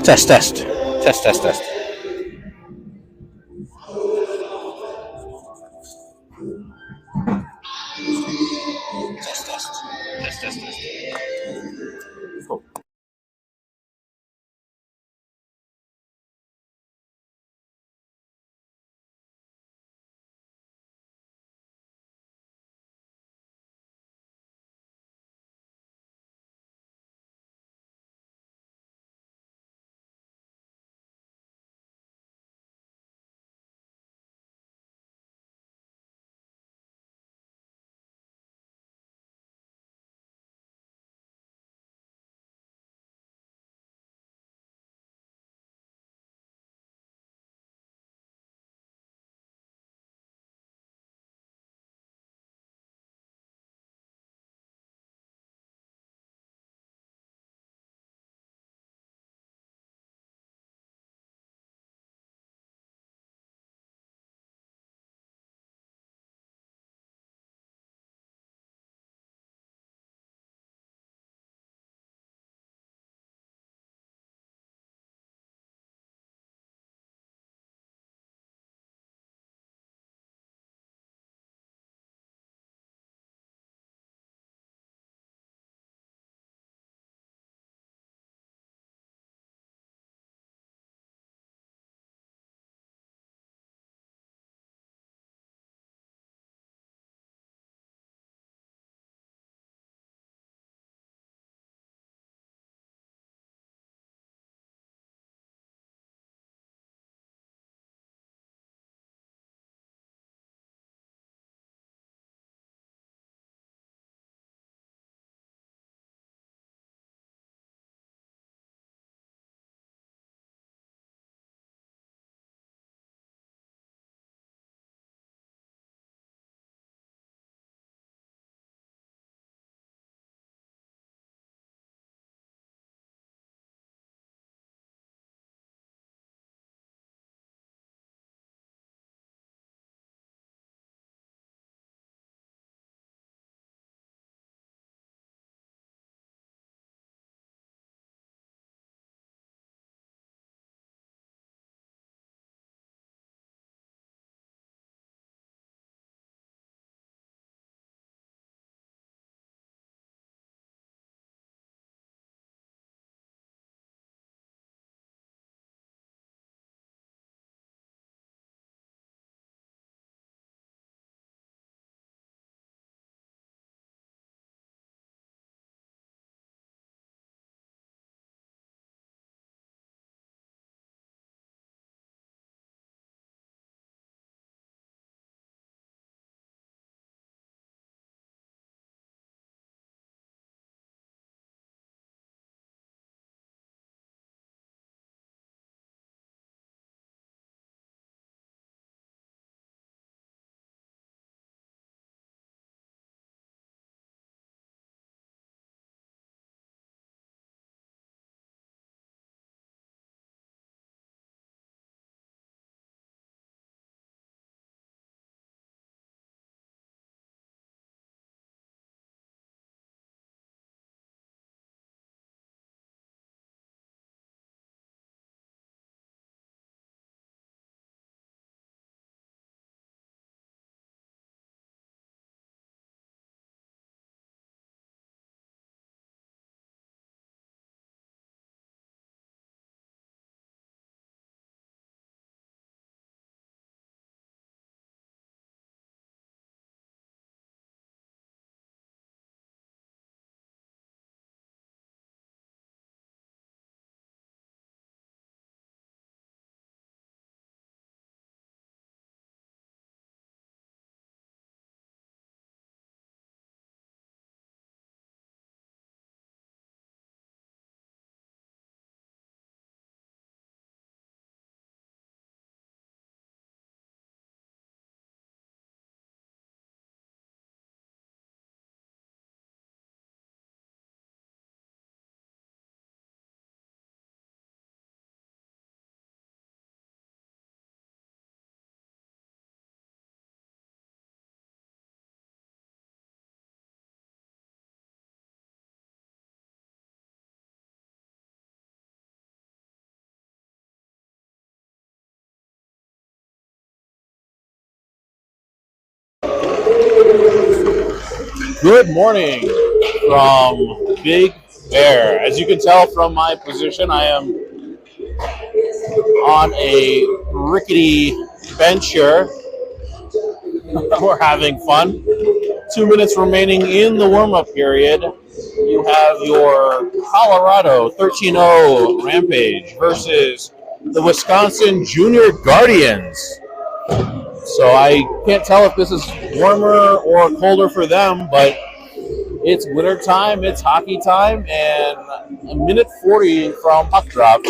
Test, test, test, test, test, test, test, test, test, test. Cool. good morning from Big Bear. As you can tell from my position, I am on a rickety bench here. We're having fun. 2 minutes remaining in the warm-up period. You have your Colorado 13-0 Rampage versus the Wisconsin Junior Guardians. So I can't tell if this is warmer or colder for them, but it's winter time, it's hockey time, and a minute 40 from puck drop.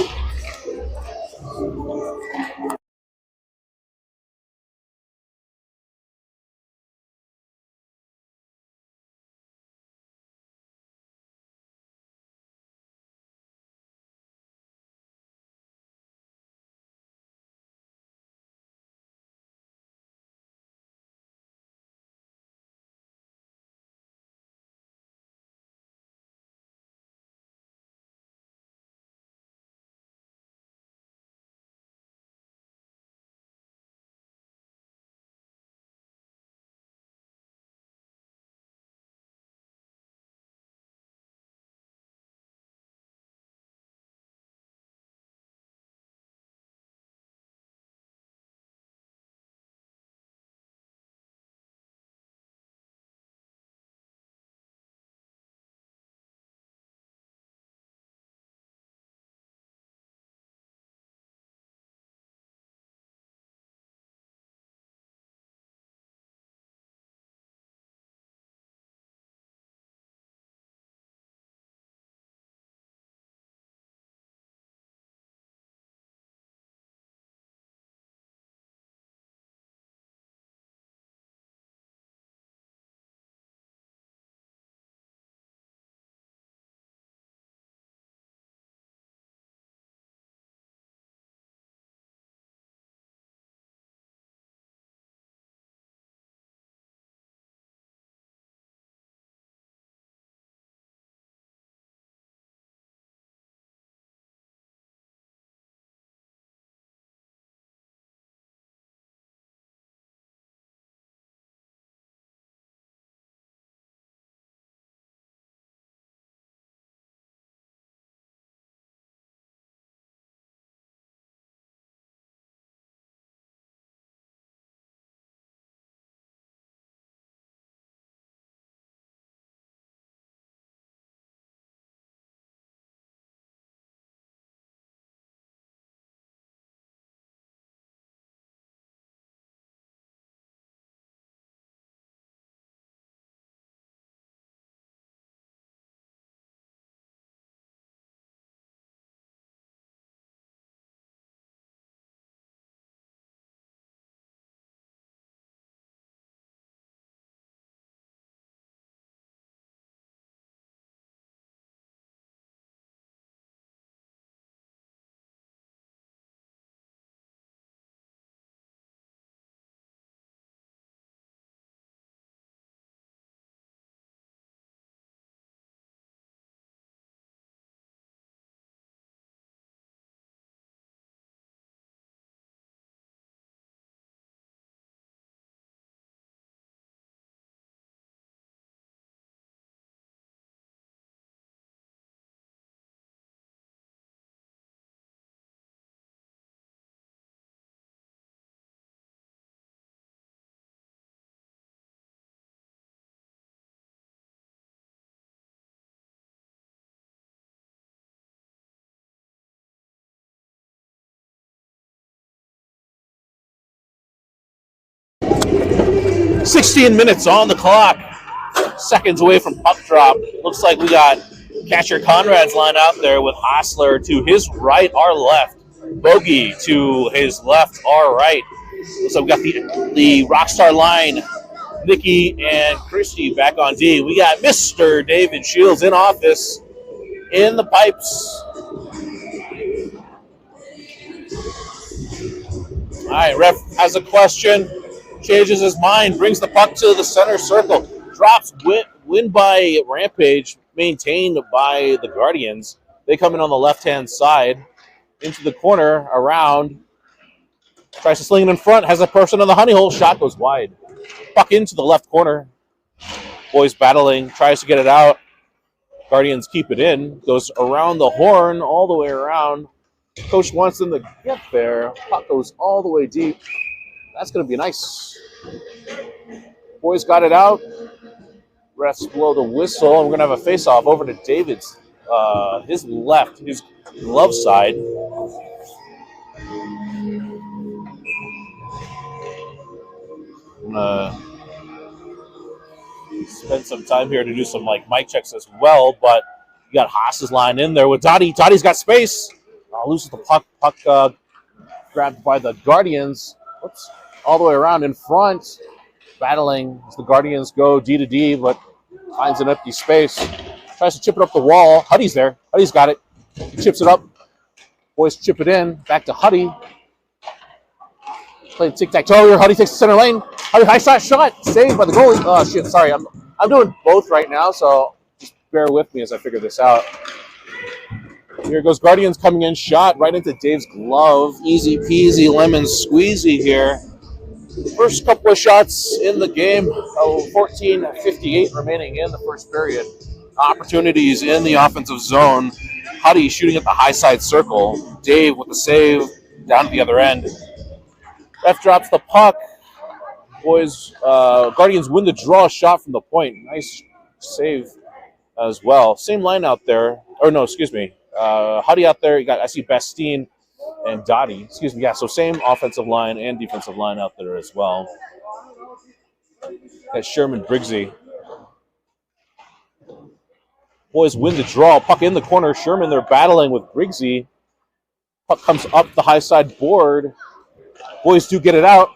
"16 minutes on the clock. Seconds away from puck drop. Looks like we got catcher Conrad's line out there with Hostler to his right, our left. Bogey to his left, our right. So we got the Rockstar line, Nikki and Christy back on D. We got Mr. David Shields in office in the pipes. All right, ref has a question, changes his mind, brings the puck to the center circle, drops, win by Rampage, maintained by the Guardians. They come in on the left-hand side, into the corner, around, tries to sling it in front, has a person on the honey hole, shot goes wide. Puck into the left corner. Boys battling, tries to get it out. Guardians keep it in. Goes around the horn, all the way around. Coach wants them to get there. Puck goes all the way deep. That's going to be nice. Boys got it out. Refs blow the whistle, and we're going to have a face-off over to David's, his left, his glove side. I'm going to spend some time here to do some mic checks as well, but you got Haas's line in there with Dottie. Dottie's got space. Loses the puck. Puck grabbed by the Guardians. Oops. All the way around in front. Battling as the Guardians go D to D, but finds an empty space. Tries to chip it up the wall. Huddy's there. Huddy's got it. He chips it up. Boys chip it in. Back to Huddy. Playing tic-tac-toe here. Huddy takes the center lane. Huddy, high shot. Saved by the goalie. Oh, shit. Sorry. I'm doing both right now, so just bear with me as I figure this out. Here goes Guardians coming in. Shot right into Dave's glove. Easy peasy lemon squeezy here. First couple of shots in the game, 14:58 remaining in the first period. Opportunities in the offensive zone. Huddy shooting at the high side circle. Dave with the save down to the other end. Ref drops the puck. Boys, Guardians win the draw shot from the point. Nice save as well. Same line out there. Or no, excuse me. Huddy out there. I see Bastine and Dottie. Excuse me. Yeah, so same offensive line and defensive line out there as well. That's Sherman Briggsy. Boys win the draw. Puck in the corner. Sherman, they're battling with Briggsy. Puck comes up the high side board. Boys do get it out.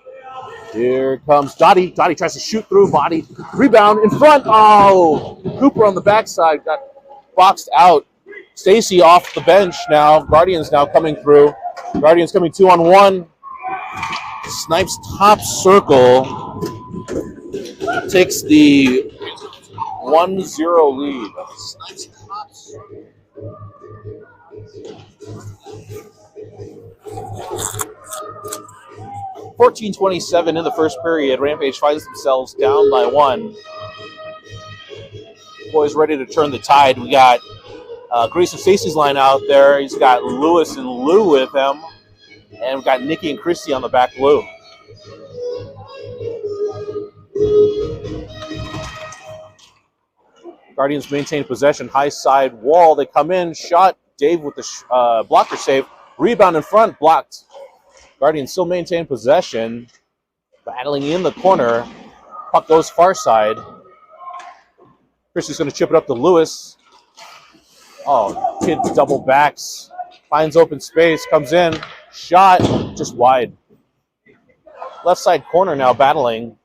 Here comes Dottie. Dottie tries to shoot through. Body. Rebound in front. Oh! Cooper on the backside got boxed out. Stacy off the bench now. Guardians now coming through. Guardians coming 2-on-1. Snipes top circle. Takes the 1-0 lead. Snipes top circle. 14:27 in the first period. Rampage finds themselves down by 1. Boys ready to turn the tide. We got Grayson Stacy's line out there. He's got Lewis and Lou with him. And we've got Nikki and Christy on the back blue. Guardians maintain possession. High side wall. They come in. Shot. Dave with the blocker save. Rebound in front. Blocked. Guardians still maintain possession. Battling in the corner. Puck goes far side. Christy's going to chip it up to Lewis. Oh, kid double backs. Finds open space. Comes in. Shot. Just wide. Left side corner now battling.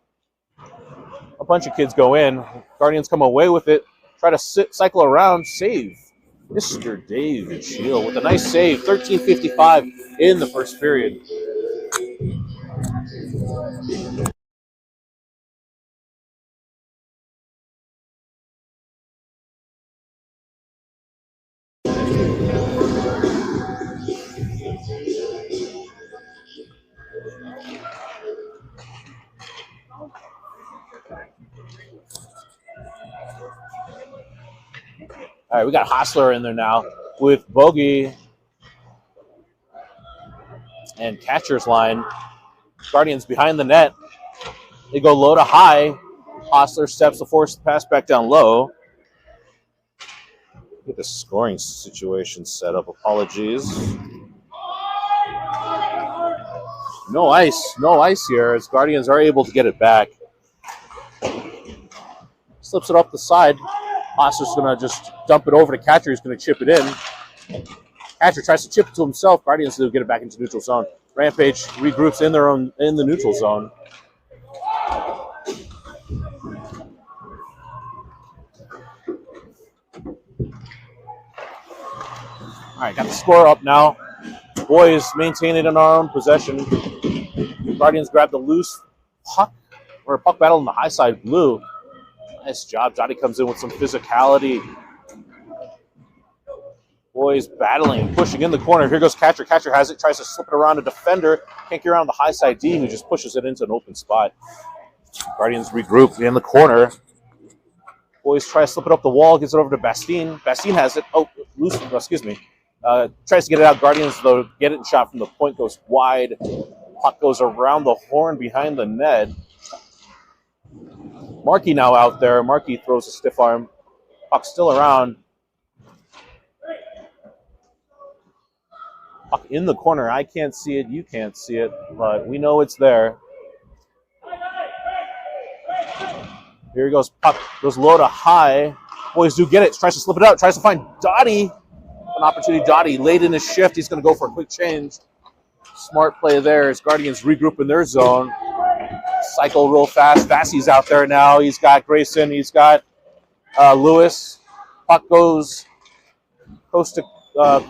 A bunch of kids go in. Guardians come away with it. Try to cycle around. Save. Mr. David Shield with a nice save. 13:55 in the first period. All right, we got Hostler in there now with Bogey and catcher's line. Guardians behind the net. They go low to high. Hostler steps to force the pass back down low. Get the scoring situation set up. Apologies. No ice here as Guardians are able to get it back. Slips it up the side. Hostler's going to just dump it over to Catcher. He's going to chip it in. Catcher tries to chip it to himself. Guardians will get it back into neutral zone. Rampage regroups in the neutral zone. All right, got the score up now. Boys maintain it in our own possession. Guardians grab the loose puck, or a puck battle in the high side blue. Nice job. Johnny comes in with some physicality. Boys battling, pushing in the corner. Here goes Catcher. Catcher has it, tries to slip it around a defender. Can't get around the high side D, who just pushes it into an open spot. Guardians regroup in the corner. Boys try to slip it up the wall, gets it over to Bastine. Bastine has it. Oh, loose. Excuse me. Tries to get it out. Guardians, though, get it and shot from the point, goes wide. Puck goes around the horn behind the net. Markey now out there. Markey throws a stiff arm. Puck still around. Puck in the corner. I can't see it. You can't see it. But we know it's there. Here he goes. Puck goes low to high. Boys do get it. Tries to slip it out. Tries to find Dottie. An opportunity. Dottie late in his shift. He's going to go for a quick change. Smart play there as Guardians regroup in their zone. Cycle real fast. Vassie's out there now. He's got Grayson. He's got Lewis. Puck goes to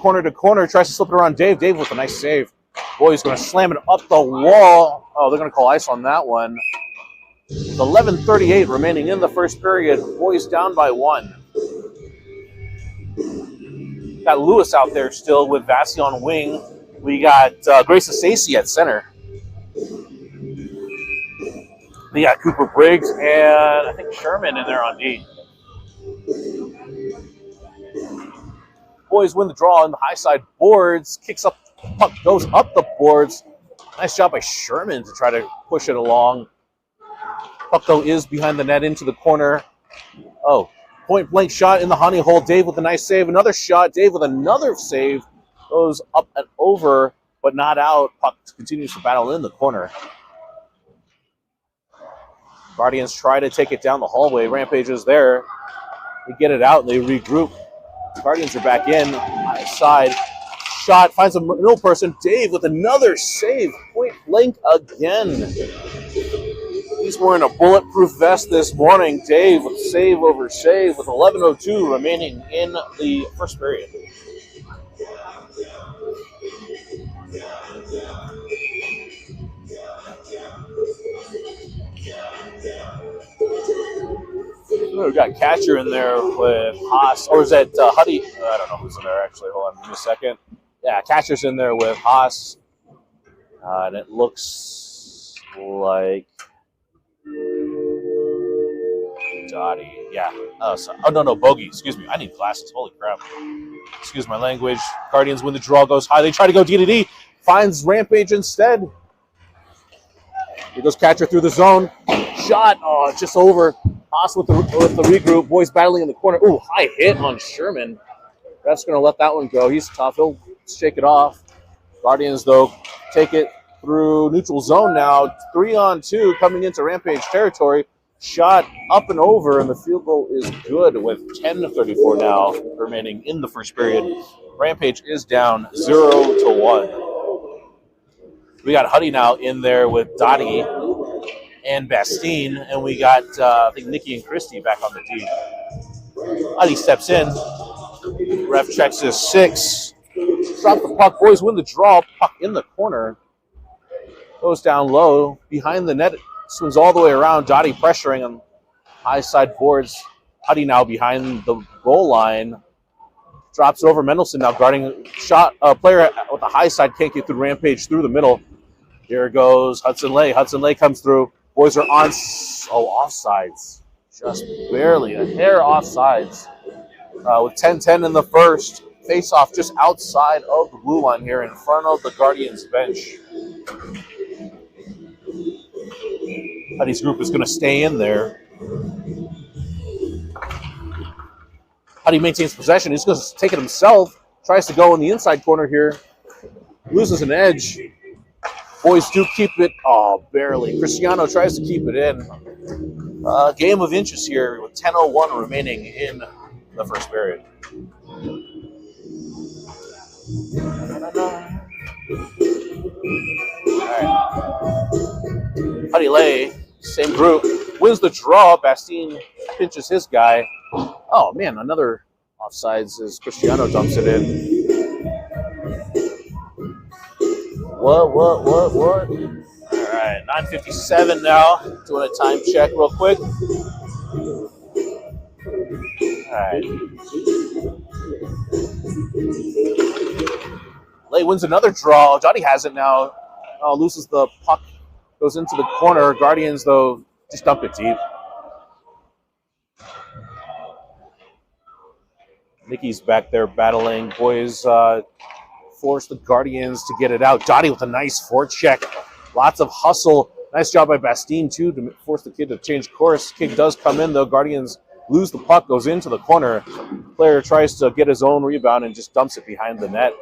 corner to corner. Tries to slip it around Dave. Dave with a nice save. Boys going to slam it up the wall. Oh, they're going to call ice on that one. 11:38 remaining in the first period. Boys down by 1. Got Lewis out there still with Vassie on wing. We got Grayson Stacey at center. We got Cooper Briggs and I think Sherman in there on D. Boys win the draw on the high side boards. Kicks up, puck goes up the boards. Nice job by Sherman to try to push it along. Puck, though, is behind the net into the corner. Oh, point blank shot in the honey hole. Dave with a nice save. Another shot. Dave with another save. Goes up and over, but not out. Puck continues to battle in the corner. Guardians try to take it down the hallway. Rampage is there. They get it out and they regroup. Guardians are back in. High side. Shot. Finds a middle person. Dave with another save. Point blank again. He's wearing a bulletproof vest this morning. Dave with save over save with 11:02 remaining in the first period. We've got Catcher in there with Haas. Or is that Huddy? I don't know who's in there, actually. Hold on, give me a second. Yeah, Catcher's in there with Haas. And it looks like Dottie. Yeah. Oh, no, Bogey. Excuse me. I need glasses. Holy crap. Excuse my language. Guardians win the draw. Goes high. They try to go D-to-D. Finds Rampage instead. Here goes Catcher through the zone. Shot. Oh, it's just over. Haas with the regroup. Boys battling in the corner. Ooh, high hit on Sherman. Ref's going to let that one go. He's tough. He'll shake it off. Guardians, though, take it through neutral zone now. 3-on-2 coming into Rampage territory. Shot up and over, and the field goal is good with 10:34 now remaining in the first period. Rampage is down 0-1. We got Huddy now in there with Dottie and Bastine, and we got, I think, Nikki and Christie back on the D. Huddy steps in. Ref checks his 6. Drop the puck. Boys win the draw. Puck in the corner. Goes down low. Behind the net. Swings all the way around. Dottie pressuring on high side boards. Huddy now behind the goal line. Drops it over. Mendelson now guarding shot. Player with the high side can't get through Rampage through the middle. Here goes Hudson Lay. Hudson Lay comes through. Boys are on. Oh, offsides. Just barely. A hair offsides. With 10-10 in the first. Face off just outside of the blue line here in front of the Guardians bench. Huddy's group is going to stay in there. Huddy maintains possession. He's going to take it himself. Tries to go in the inside corner here. Loses an edge. Boys do keep it. Oh, barely. Cristiano tries to keep it in. Game of inches here with 10:01 remaining in the first period. All right. Huddy Lay, same group, wins the draw. Bastine pinches his guy. Oh, man, another offsides as Cristiano dumps it in. What? All right, 9:57 now. Doing a time check real quick. All right. Lay wins another draw. Johnny has it now. Oh, loses the puck. Goes into the corner. Guardians, though, just dump it deep. Nikki's back there battling. Boys force the Guardians to get it out. Dottie with a nice forecheck. Lots of hustle. Nice job by Bastine, too, to force the kid to change course. Kick does come in, though. Guardians lose the puck, goes into the corner. Player tries to get his own rebound and just dumps it behind the net.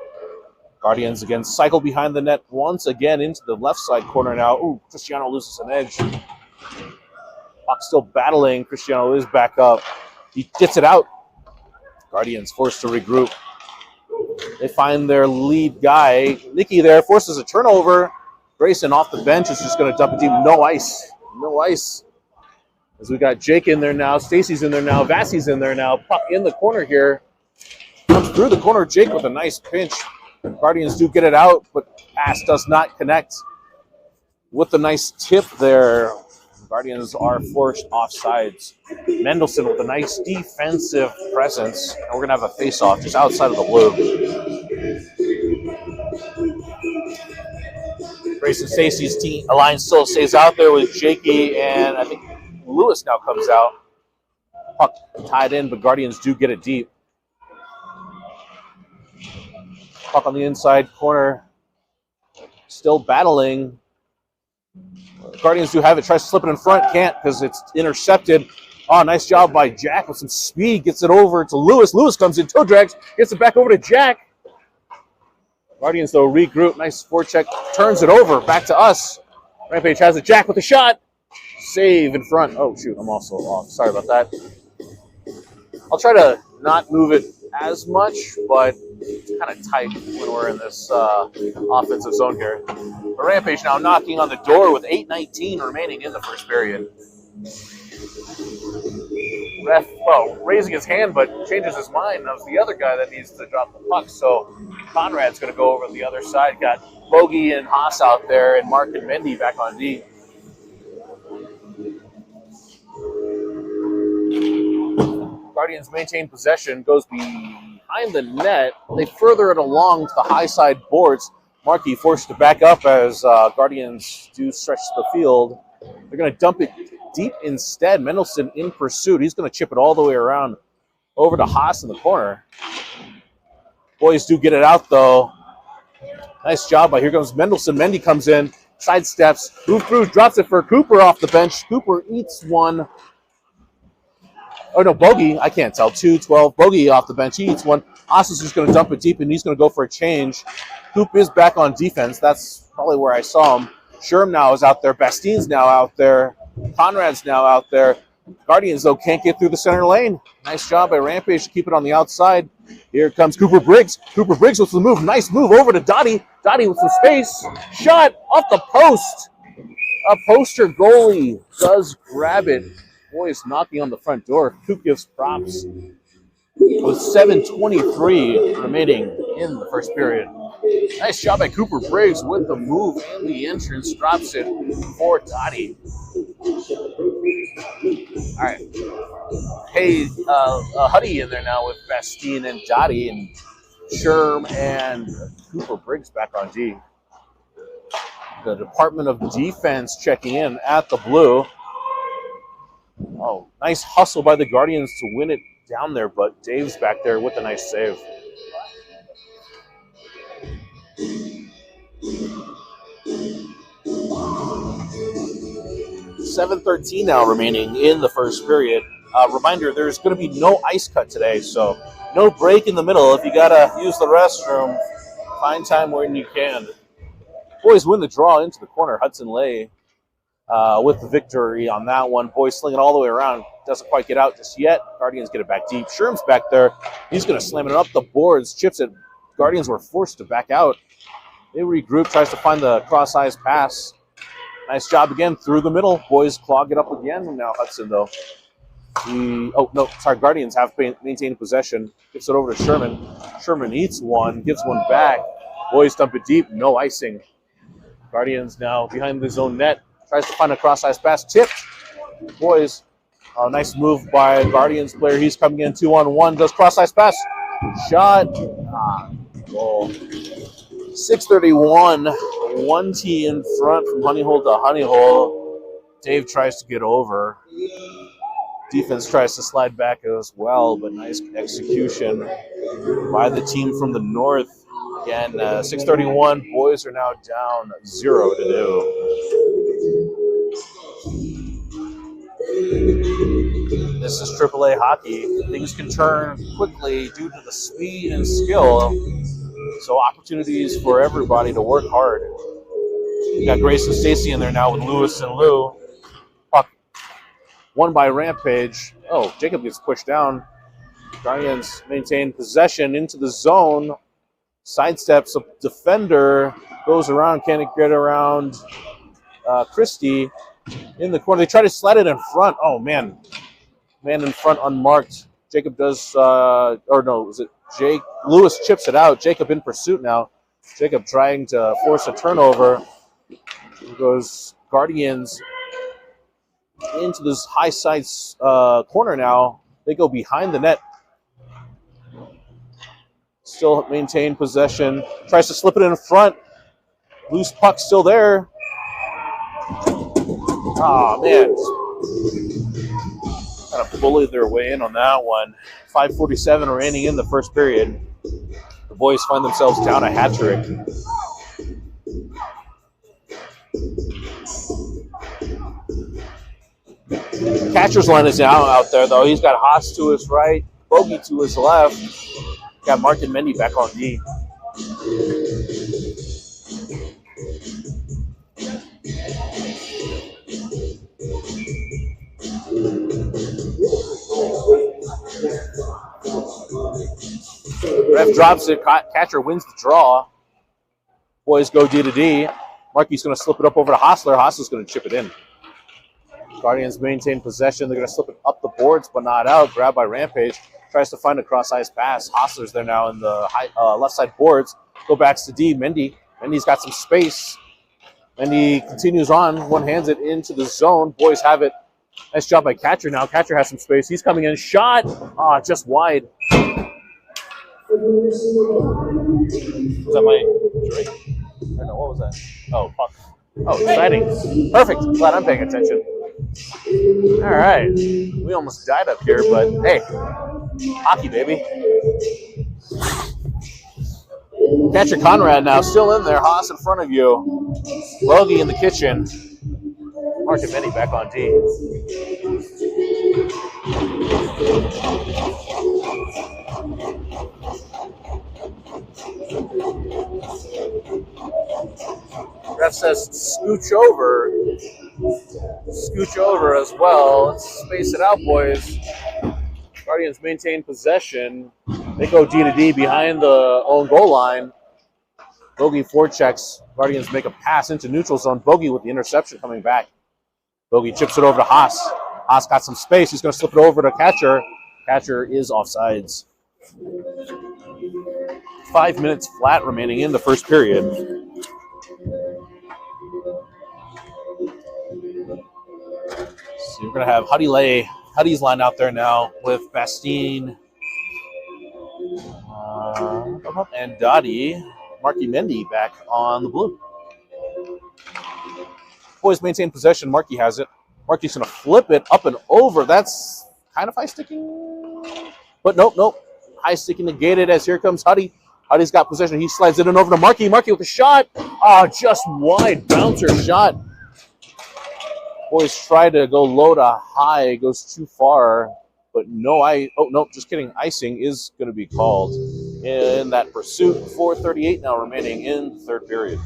Guardians again cycle behind the net once again into the left side corner now. Ooh, Cristiano loses an edge. Puck still battling. Cristiano is back up. He gets it out. Guardians forced to regroup. They find their lead guy. Nikki there forces a turnover. Grayson off the bench is just going to dump it deep. No ice. No ice. As we got Jake in there now. Stacy's in there now. Vassie's in there now. Puck in the corner here. Comes through the corner. Jake with a nice pinch. Guardians do get it out, but pass does not connect. With the nice tip there, Guardians are forced offsides. Mendelson with a nice defensive presence. And we're going to have a face-off just outside of the blue. Grayson Stacy's team alliance still stays out there with Jakey, and I think Lewis now comes out. Puck tied in, but Guardians do get it deep. Puck on the inside corner. Still battling. Guardians do have it. Tries to slip it in front. Can't because it's intercepted. Oh, nice job by Jack with some speed. Gets it over to Lewis. Lewis comes in, toe drags. Gets it back over to Jack. Guardians, though, regroup. Nice forecheck. Turns it over. Back to us. Rampage has it. Jack with a shot. Save in front. Oh, shoot. I'm also off. Sorry about that. I'll try to not move it as much, but it's kind of tight when we're in this offensive zone here. But Rampage now knocking on the door with 8:19 remaining in the first period. Ref, well, raising his hand, but changes his mind. That was the other guy that needs to drop the puck, so Conrad's going to go over to the other side. Got Bogey and Haas out there, and Mark and Mendy back on D. Guardians maintain possession, goes behind the net. They further it along to the high side boards. Markey forced to back up as Guardians do stretch the field. They're going to dump it deep instead. Mendelson in pursuit. He's going to chip it all the way around over to Haas in the corner. Boys do get it out, though. Nice job by, here comes Mendelson. Mendy comes in, sidesteps, move through, drops it for Cooper off the bench. Cooper eats one. Oh, no, Bogey. I can't tell. 2-12. Bogey off the bench. He eats one. Haas is just going to dump it deep, and he's going to go for a change. Coop is back on defense. That's probably where I saw him. Sherm now is out there. Bastine's now out there. Conrad's now out there. Guardians, though, can't get through the center lane. Nice job by Rampage to keep it on the outside. Here comes Cooper Briggs. Cooper Briggs with the move. Nice move over to Dottie. Dottie with some space. Shot off the post. A poster goalie does grab it. Boys knocking on the front door. Coop gives props. With 7:23 remaining in the first period. Nice job by Cooper Briggs with the move and the entrance. Drops it for Dottie. All right. Hey, Huddy in there now with Bastine and Dottie, and Sherm and Cooper Briggs back on D. The Department of Defense checking in at the blue. Oh, nice hustle by the Guardians to win it down there, but Dave's back there with a nice save. $7:13 now remaining in the first period. Reminder, there's going to be no ice cut today, so no break in the middle. If you got to use the restroom, find time when you can. Boys win the draw into the corner. Hudson Lay with the victory on that one. Boys sling it all the way around. Doesn't quite get out just yet. Guardians get it back deep. Sherm's back there. He's going to slam it up the boards. Chips it. Guardians were forced to back out. They regroup. Tries to find the cross-eyes pass. Nice job again through the middle. Boys clog it up again. Now Hudson, though. Guardians have maintained possession. Gives it over to Sherman. Sherman eats one. Gives one back. Boys dump it deep. No icing. Guardians now behind the zone net. Tries to find a cross-eyes pass. Tipped. Boys. Nice move by Guardians player. He's coming in 2-on-1. Does cross-eyes pass. Shot. Goal. 6:31. 1T in front from Honeyhole to Honeyhole. Dave tries to get over. Defense tries to slide back as well, but nice execution by the team from the north. Again, 6:31. Boys are now down 0-2. This is AAA hockey. Things can turn quickly due to the speed and skill. So opportunities for everybody to work hard. You got Grace and Stacy in there now with Lewis and Lou. Puck won by Rampage. Oh, Jacob gets pushed down. Guardians maintain possession into the zone. Sidesteps a defender. Goes around. Can't get around Christie in the corner. They try to slide it in front. Oh, man. Man in front unmarked. Jacob does, or no, was it Jake? Lewis chips it out. Jacob in pursuit now. Jacob trying to force a turnover. Here goes Guardians into this high side corner now. They go behind the net. Still maintain possession. Tries to slip it in front. Loose puck still there. Oh, man. Kind of bullied their way in on that one. 5:47 remaining in the first period. The boys find themselves down a hat trick. Catcher's line is now out there, though. He's got Haas to his right, Bogey to his left. Got Mark and Mendy back on D. Ref drops it. Catcher wins the draw. Boys go D to D. Markey's going to slip it up over to Hostler. Hostler's going to chip it in. Guardians maintain possession. They're going to slip it up the boards, but not out. Grabbed by Rampage. Tries to find a cross-ice pass. Hostler's there now in the left side boards. Go back to D. Mendy. Mendy's got some space. Mendy continues on. One-hands it into the zone. Boys have it. Nice job by Catcher now. Catcher has some space. He's coming in. Shot. Just wide. Was that my Drake? Or no, what was that? Oh, puck. Oh, exciting. Perfect. Glad I'm paying attention. All right. We almost died up here, but hey, hockey, baby. Catcher Conrad now still in there. Haas in front of you. Logie in the kitchen. Mark and Benny back on D. Ref says scooch over. Scooch over as well. Let's space it out, boys. Guardians maintain possession. They go D to D behind the own goal line. Bogey forechecks. Guardians make a pass into neutral zone. Bogey with the interception coming back. Bogey chips it over to Haas. Haas got some space. He's going to slip it over to Catcher. Catcher is offsides. 5 minutes flat remaining in the first period. So we're going to have Huddy's line out there now with Bastine and Dottie. Marky Mendy back on the blue. Boys maintain possession. Marky has it. Marky's going to flip it up and over. That's kind of high sticking. But nope. High sticking negated as here comes Huddy. Huddy's got possession. He slides it in over to Marky. Marky with a shot. Just wide. Bouncer shot. Boys try to go low to high. It goes too far. But just kidding. Icing is going to be called in that pursuit. 4:38 now remaining in the third period.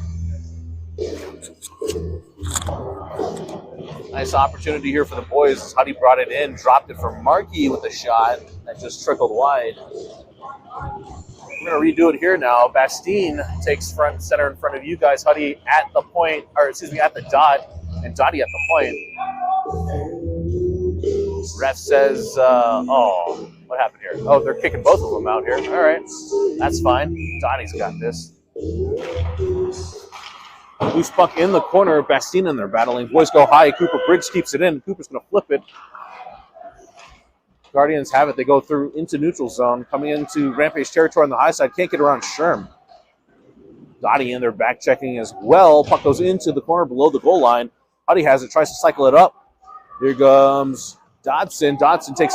Nice opportunity here for the boys. Huddy brought it in, dropped it for Markey with a shot that just trickled wide. We're going to redo it here now. Bastine takes front and center in front of you guys. Huddy at the point, at the dot, and Dottie at the point. Ref says, what happened here? Oh, they're kicking both of them out here. All right, that's fine. Dottie's got this. Loose puck in the corner. Bastine in there battling. Boys go high. Cooper Briggs keeps it in. Cooper's going to flip it. Guardians have it. They go through into neutral zone. Coming into Rampage territory on the high side. Can't get around Sherm. Dottie in there back checking as well. Puck goes into the corner below the goal line. Huddy has it. Tries to cycle it up. Here comes Dodson. Dodson takes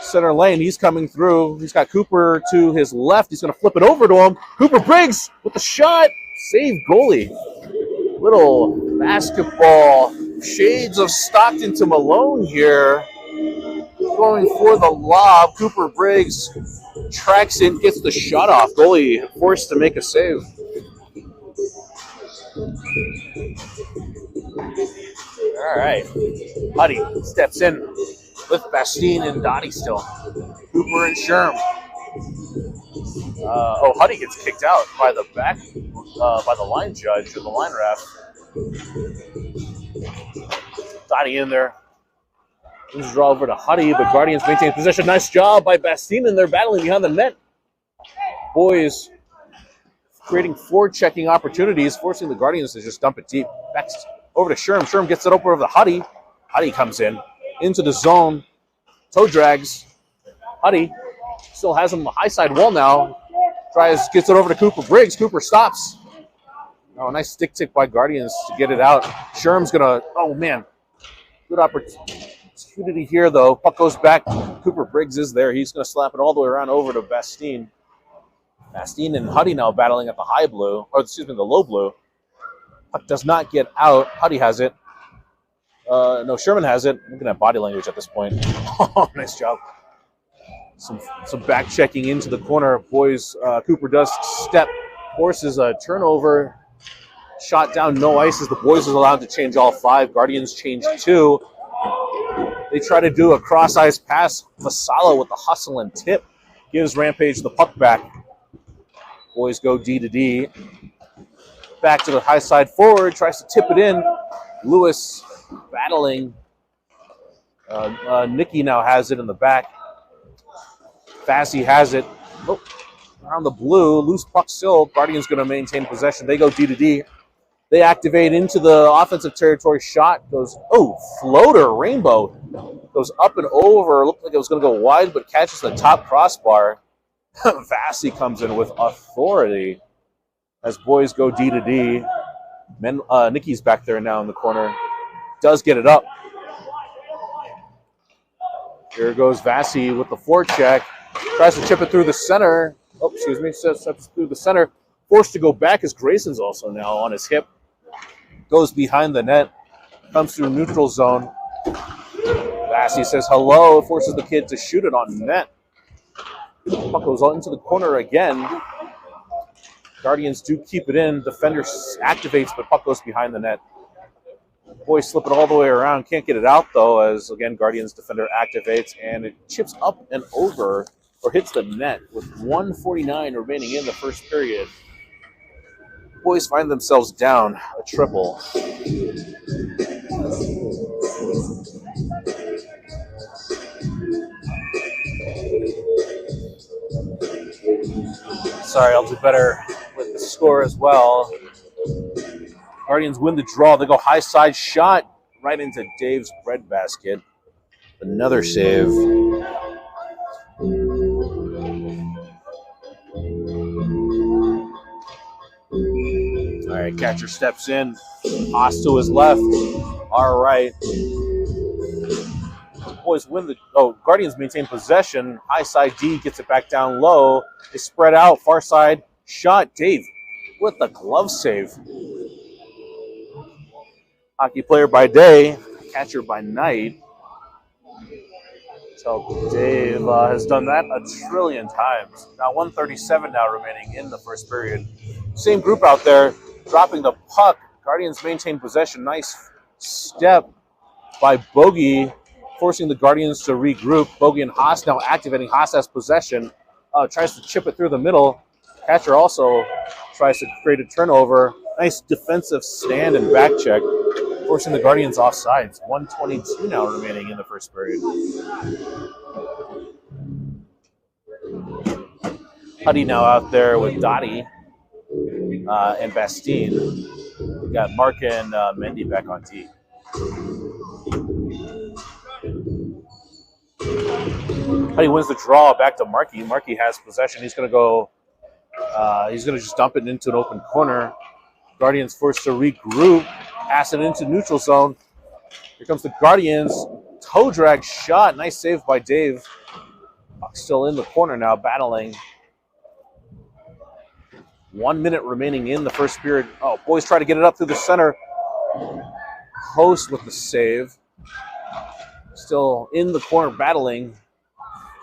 center lane. He's coming through. He's got Cooper to his left. He's going to flip it over to him. Cooper Briggs with the shot. Save goalie. Little basketball shades of Stockton to Malone here. Going for the lob. Cooper Briggs tracks it, gets the shot off. Goalie forced to make a save. All right. Huddy steps in with Bastine and Dottie still. Cooper and Sherm. Huddy gets kicked out by the by the line judge or the line ref. Dottie in there. Moves draw over to Huddy, but Guardians maintain possession. Nice job by Bastine, and they're battling behind the net. Boys creating forward-checking opportunities, forcing the Guardians to just dump it deep. Back over to Sherm. Sherm gets it over to Huddy. Huddy comes in into the zone. Toe drags. Huddy still has him on the high side wall now. Gets it over to Cooper Briggs. Cooper stops. Oh, nice stick tick by Guardians to get it out. Sherm's gonna. Oh man, good opportunity here though. Puck goes back. Cooper Briggs is there. He's gonna slap it all the way around over to Bastine. Bastine and Huddy now battling at the high blue, or excuse me, the low blue. Puck does not get out. Huddy has it. No, Sherman has it. Looking at body language at this point. Oh, nice job. Some back checking into the corner. Boys, Cooper does step, forces a turnover. Shot down, no ice as the boys is allowed to change all 5. Guardians change 2. They try to do a cross-ice pass. Vassallo with the hustle and tip gives Rampage the puck back. Boys go D to D. Back to the high side forward, tries to tip it in. Lewis battling. Nicky now has it in the back. Fassy has it. Oh, around the blue, loose puck still. Guardians going to maintain possession. They go D to D. They activate into the offensive territory. Shot goes, floater, rainbow. Goes up and over. Looked like it was going to go wide, but catches the top crossbar. Fassy comes in with authority as boys go D to D. Nicky's back there now in the corner. Does get it up. Here goes Vassy with the forecheck. Tries to chip it through the center. Oh, excuse me. Steps through the center. Forced to go back as Grayson's also now on his hip. Goes behind the net. Comes through neutral zone. Vassy says hello. Forces the kid to shoot it on net. Puck goes out into the corner again. Guardians do keep it in. Defender activates, but puck goes behind the net. Boys slip it all the way around. Can't get it out, though, as, again, Guardians defender activates, and it chips up and over, or hits the net with 1:49 remaining in the first period. Boys find themselves down a triple. Sorry, I'll do better with the score as well. Guardians win the draw. They go high side shot right into Dave's breadbasket. Another save. All right, catcher steps in. Haas to his left. All right. Boys win the. Guardians maintain possession. High side D gets it back down low. They spread out. Far side shot. Dave with the glove save. Hockey player by day, catcher by night. So Dave has done that a trillion times. Now 1:37 now remaining in the first period. Same group out there, dropping the puck. Guardians maintain possession. Nice step by Bogey, forcing the Guardians to regroup. Bogey and Haas now activating. Haas has possession. Tries to chip it through the middle. Catcher also tries to create a turnover. Nice defensive stand and back check, forcing the Guardians off sides. 1:22 now remaining in the first period. Huddy now out there with Dottie and Bastine. We got Mark and Mendy back on D. Huddy wins the draw back to Markey. Markey has possession. He's going to go. He's going to just dump it into an open corner. Guardians forced to regroup. Pass it into neutral zone. Here comes the Guardians. toe drag shot. Nice save by Dave. Puck still in the corner now, battling. 1 minute remaining in the first period. Oh, boys try to get it up through the center. Host with the save. Still in the corner, battling.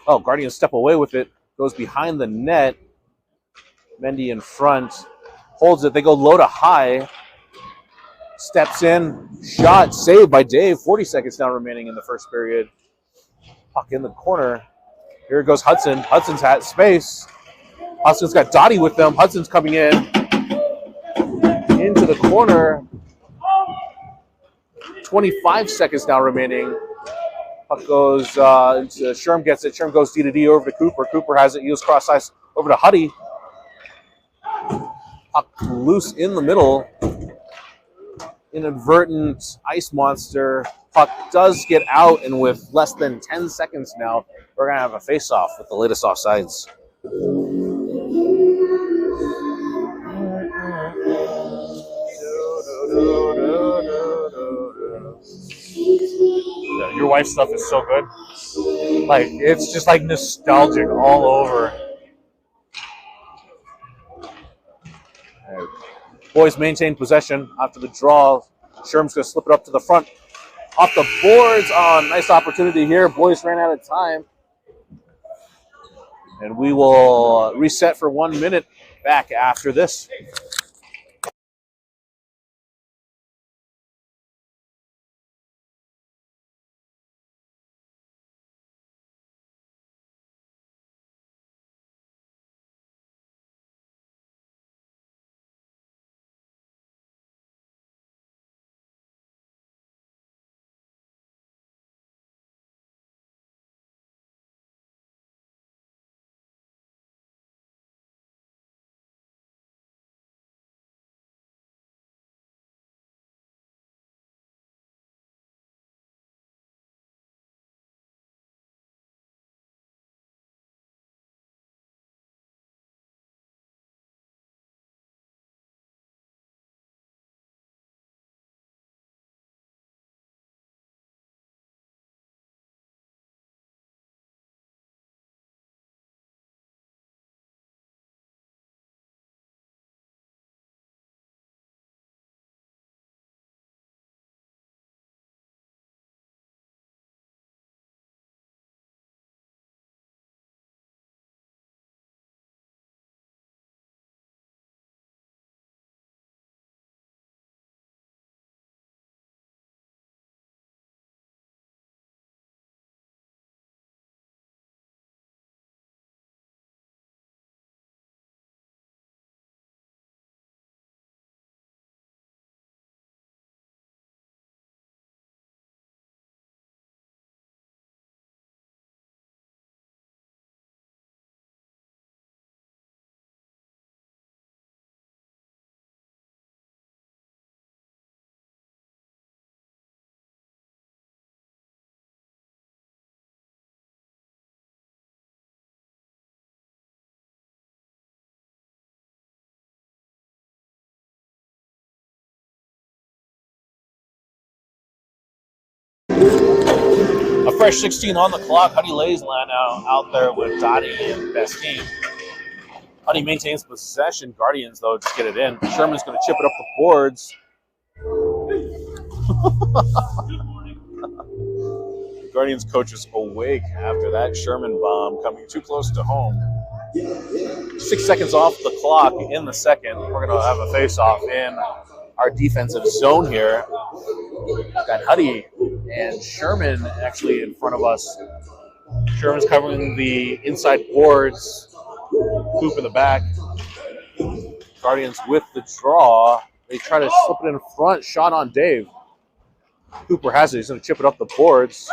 Oh, Guardians step away with it. Goes behind the net. Mendy in front. Holds it. They go low to high. Steps in. Shot. Saved by Dave. 40 seconds now remaining in the first period. Puck in the corner. Here goes Hudson. Hudson's had space. Hudson's got Dottie with them. Hudson's coming in. Into the corner. 25 seconds now remaining. Puck goes into Sherm, gets it. Sherm goes D-to-D over to Cooper. Cooper has it. Heels cross ice over to Huddy. Puck loose in the middle. Inadvertent ice monster. Puck does get out, and with less than 10 seconds now, we're going to have a face-off with the latest offsides. Your wife's stuff is so good. Like, it's just like nostalgic all over. Boys maintain possession after the draw. Sherm's going to slip it up to the front. Off the boards. Oh, nice opportunity here. Boys ran out of time. And we will reset for 1 minute back after this. A fresh 16 on the clock. Huddy Laysland out there with Dottie and Bestine. Huddy maintains possession. Guardians, though, just get it in. Sherman's going to chip it up the boards. The Guardians coach is awake after that Sherman bomb coming too close to home. 6 seconds off the clock in the second. We're going to have a face-off in our defensive zone here. Got Huddy and Sherman actually in front of us. Sherman's covering the inside boards. Coop in the back. Guardians with the draw. They try to slip it in front. Shot on Dave. Cooper has it. He's going to chip it up the boards.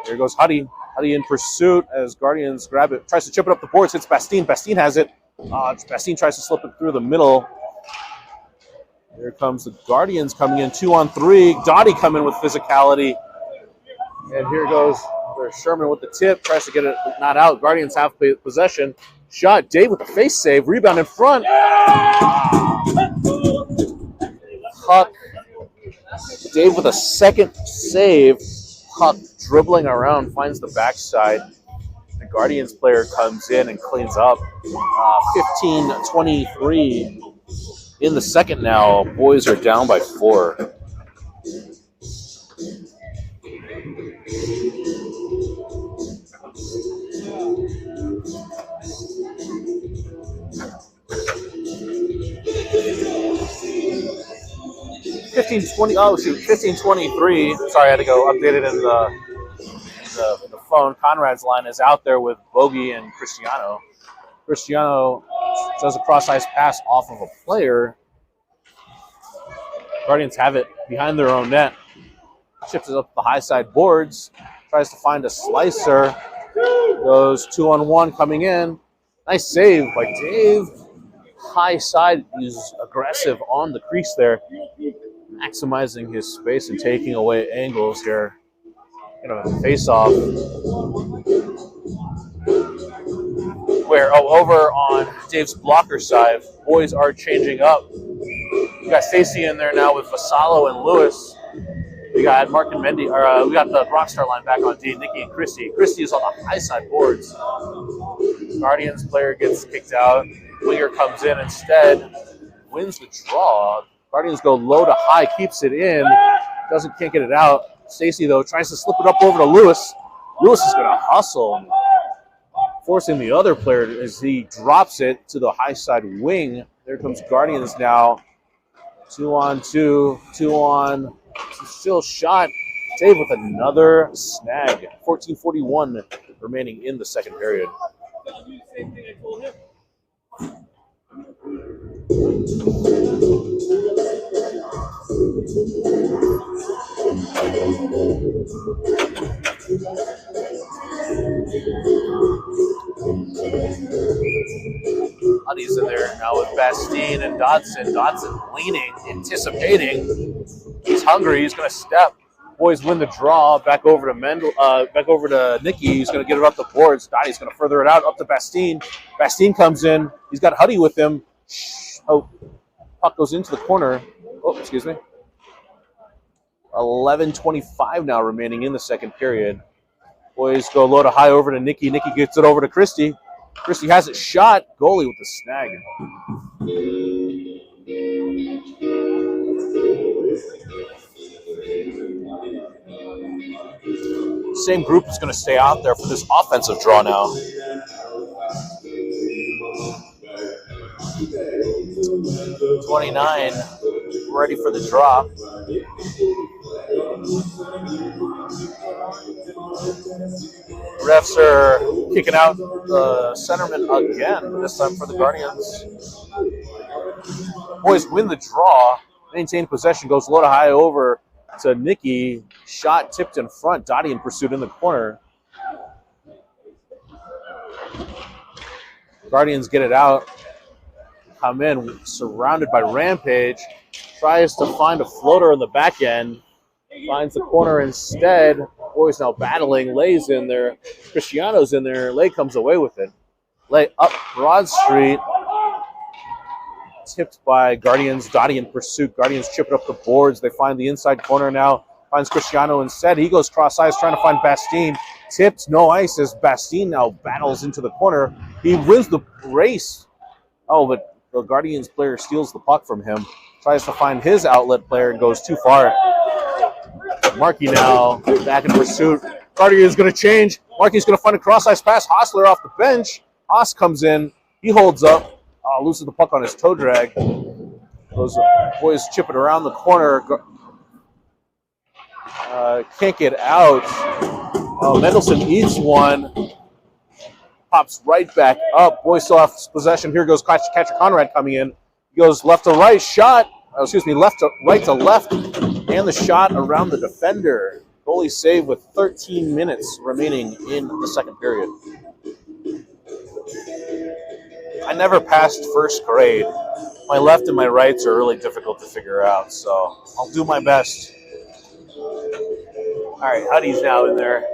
Here goes Huddy. Huddy in pursuit as Guardians grab it. Tries to chip it up the boards. Hits Bastine. Bastine has it. Bastine tries to slip it through the middle. Here comes the Guardians coming in 2-on-3. Dottie coming with physicality. And here goes Sherman with the tip. Tries to get it not out. Guardians have possession. Shot. Dave with a face save. Rebound in front. Puck. Dave with a second save. puck dribbling around, finds the backside. The Guardians player comes in and cleans up. 15-23 in the second now. Boys are down by 4. Oh shoot, 15-23. Sorry, I had to go update it in the phone. Conrad's line is out there with Bogey and Cristiano. Cristiano does a cross-ice pass off of a player. Guardians have it behind their own net. Chips it up the high side boards. Tries to find a slicer. Goes 2-on-1 coming in. Nice save by Dave. High side. He's aggressive on the crease there. Maximizing his space and taking away angles here. Face off. Over on Dave's blocker side, boys are changing up. We got Stacy in there now with Vassallo and Lewis. We got Mark and Mendy, we got the Rockstar line back on D, Nikki and Christy. Christy is on the high side boards. Guardians player gets kicked out. Winger comes in instead, wins the draw. Guardians go low to high, keeps it in, can't get it out. Stacy, though, tries to slip it up over to Lewis. Lewis is going to hustle, forcing the other player as he drops it to the high side wing. There comes Guardians now. 2-on-2, 2-on, still shot. Dave with another snag. 14:41 remaining in the second period. Huddy's in there now with Bastine and Dodson. Dodson leaning, anticipating. He's hungry. He's going to step. Boys win the draw. Back over to back over to Nicky. He's going to get it up the boards. Dottie's going to further it out up to Bastine. Bastine comes in. He's got Huddy with him. Oh, puck goes into the corner. Oh, excuse me. 11:25 now remaining in the second period. Boys go low to high over to Nicky. Nicky gets it over to Christy. Christy has it shot. Goalie with the snag. Same group is going to stay out there for this offensive draw now. '29 ready for the draw. Refs are kicking out the centerman again, this time for the Guardians. Boys win the draw, maintain possession, goes low to high over to Nicky. Shot tipped in front, Dottie in pursuit in the corner. Guardians get it out, come in, surrounded by Rampage. Tries to find a floater in the back end. Finds the corner instead. Boys now battling. Lay's in there. Cristiano's in there. Lay comes away with it. Lay up Broad Street. Tipped by Guardians. Dottie in pursuit. Guardians chip it up the boards. They find the inside corner now. Finds Cristiano instead. He goes cross-ice trying to find Bastine. Tipped, no ice as Bastine now battles into the corner. He wins the race. Oh, but the Guardians player steals the puck from him. Tries to find his outlet player and goes too far. Markey now back in pursuit. Guardians going to change. Markey's going to find a cross-ice pass. Hostler off the bench. Haas comes in. He holds up. Loses the puck on his toe drag. Those boys chip it around the corner. Can't get out. Mendelson eats one. Pops right back up. Boys still have possession. Here goes catcher Conrad coming in. He goes left to right. Shot. Right to left. And the shot around the defender. Goalie save with 13 minutes remaining in the second period. I never passed first grade. My left and my rights are really difficult to figure out, so I'll do my best. All right, Huddy's now in there.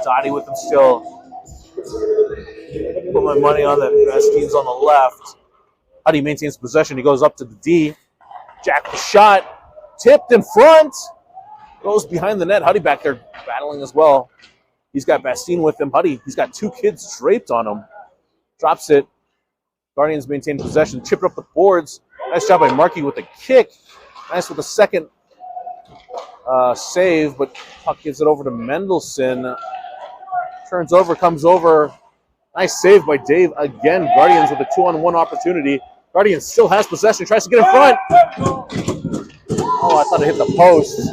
Dottie with him still. Put my money on that best team's on the left. Huddy maintains possession. He goes up to the D. Jack the shot. Tipped in front. Goes behind the net. Huddy back there battling as well. He's got Bastine with him. Huddy, he's got 2 kids draped on him. Drops it. Guardians maintain possession. Chip it up the boards. Nice job by Markey with the kick. Nice with the second save, but puck gives it over to Mendelson. Turns over, comes over. Nice save by Dave again. Guardians with a 2-on-1 opportunity. Guardians still has possession. Tries to get in front. Oh, I thought it hit the post.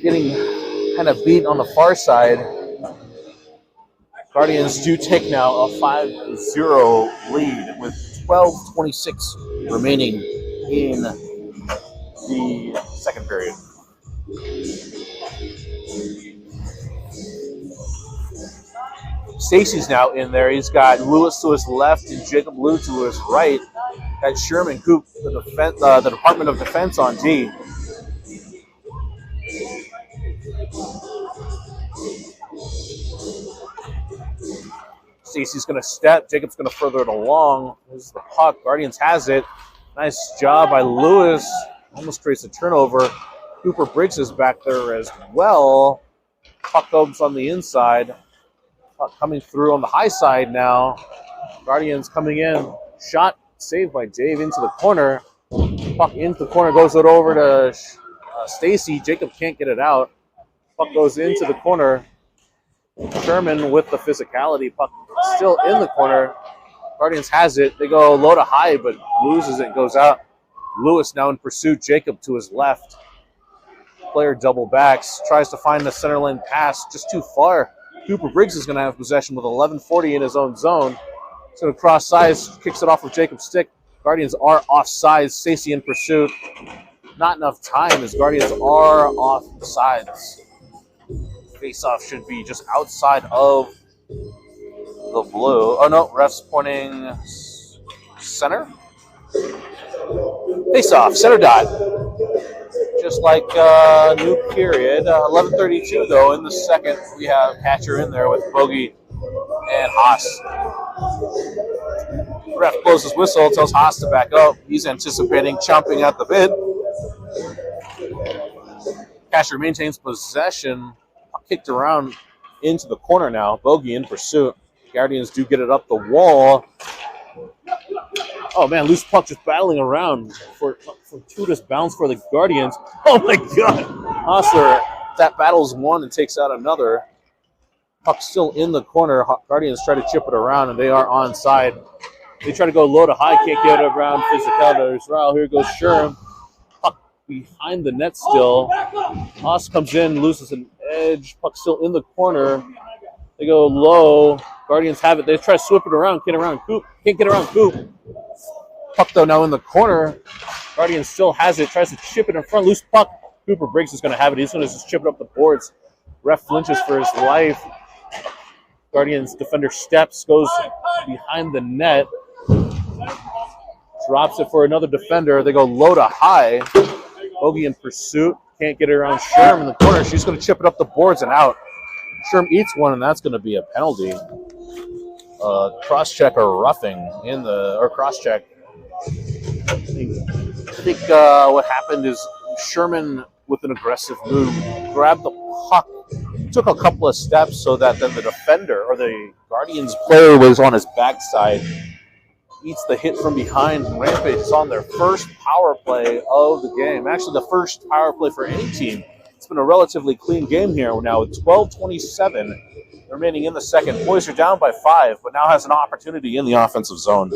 Getting kind of beat on the far side. Guardians do take now a 5-0 lead with 12:26 remaining in the second period. Stacy's now in there. He's got Lewis to his left and Jacob Liu to his right. Got Sherman Coop, the Department of Defense on D. Stacy's going to step. Jacob's going to further it along. This is the puck. Guardians has it. Nice job by Lewis. Almost creates a turnover. Cooper Briggs is back there as well. Puck goes on the inside. Puck coming through on the high side now. Guardians coming in. Shot saved by Dave into the corner. Puck into the corner. Goes it over to Stacy. Jacob can't get it out. Puck goes into the corner. Sherman with the physicality. Puck still in the corner. Guardians has it. They go low to high, but loses it. Goes out. Lewis now in pursuit. Jacob to his left. Player double backs. Tries to find the center lane pass. Just too far. Cooper Briggs is going to have possession with 11:40 in his own zone. He's going to cross sides. Kicks it off with Jacob's stick. Guardians are offsides. Stacey in pursuit. Not enough time as Guardians are off sides. Face-off should be just outside of the blue. Oh, no. Ref's pointing center. Face-off. Center dot. Just like new period. 11:32, though, in the second. We have catcher in there with Bogey and Haas. Ref blows his whistle, tells Haas to back up. He's anticipating chomping at the bit. Catcher maintains possession. Kicked around into the corner now. Bogey in pursuit. Guardians do get it up the wall. Oh, man, loose puck just battling around for fortuitous bounce for the Guardians. Oh, my God. Hostler, that battles one and takes out another. Puck still in the corner. Guardians try to chip it around, and they are onside. They try to go low to high, can't get it around physicality. Here goes Sherm. Puck behind the net still. Haas comes in, loses an edge. Puck still in the corner. They go low. Guardians have it. They try to swip it around. Can't get around Coop. Puck, though, now in the corner. Guardians still has it. Tries to chip it in front. Loose puck. Cooper Briggs is going to have it. He's going to just chip it up the boards. Ref flinches for his life. Guardians defender steps. Goes behind the net. Drops it for another defender. They go low to high. Bogey in pursuit. Can't get it around Sherm in the corner. She's going to chip it up the boards and out. Sherm eats one, and that's going to be a penalty. Cross-check or roughing or cross-check. I think what happened is Sherman, with an aggressive move, grabbed the puck, took a couple of steps so that then the defender or the Guardians player was on his backside, eats the hit from behind. Rampage is on their first power play of the game. Actually, the first power play for any team. It's been a relatively clean game here now with 12:27 remaining in the second. Boys are down by 5, but now has an opportunity in the offensive zone.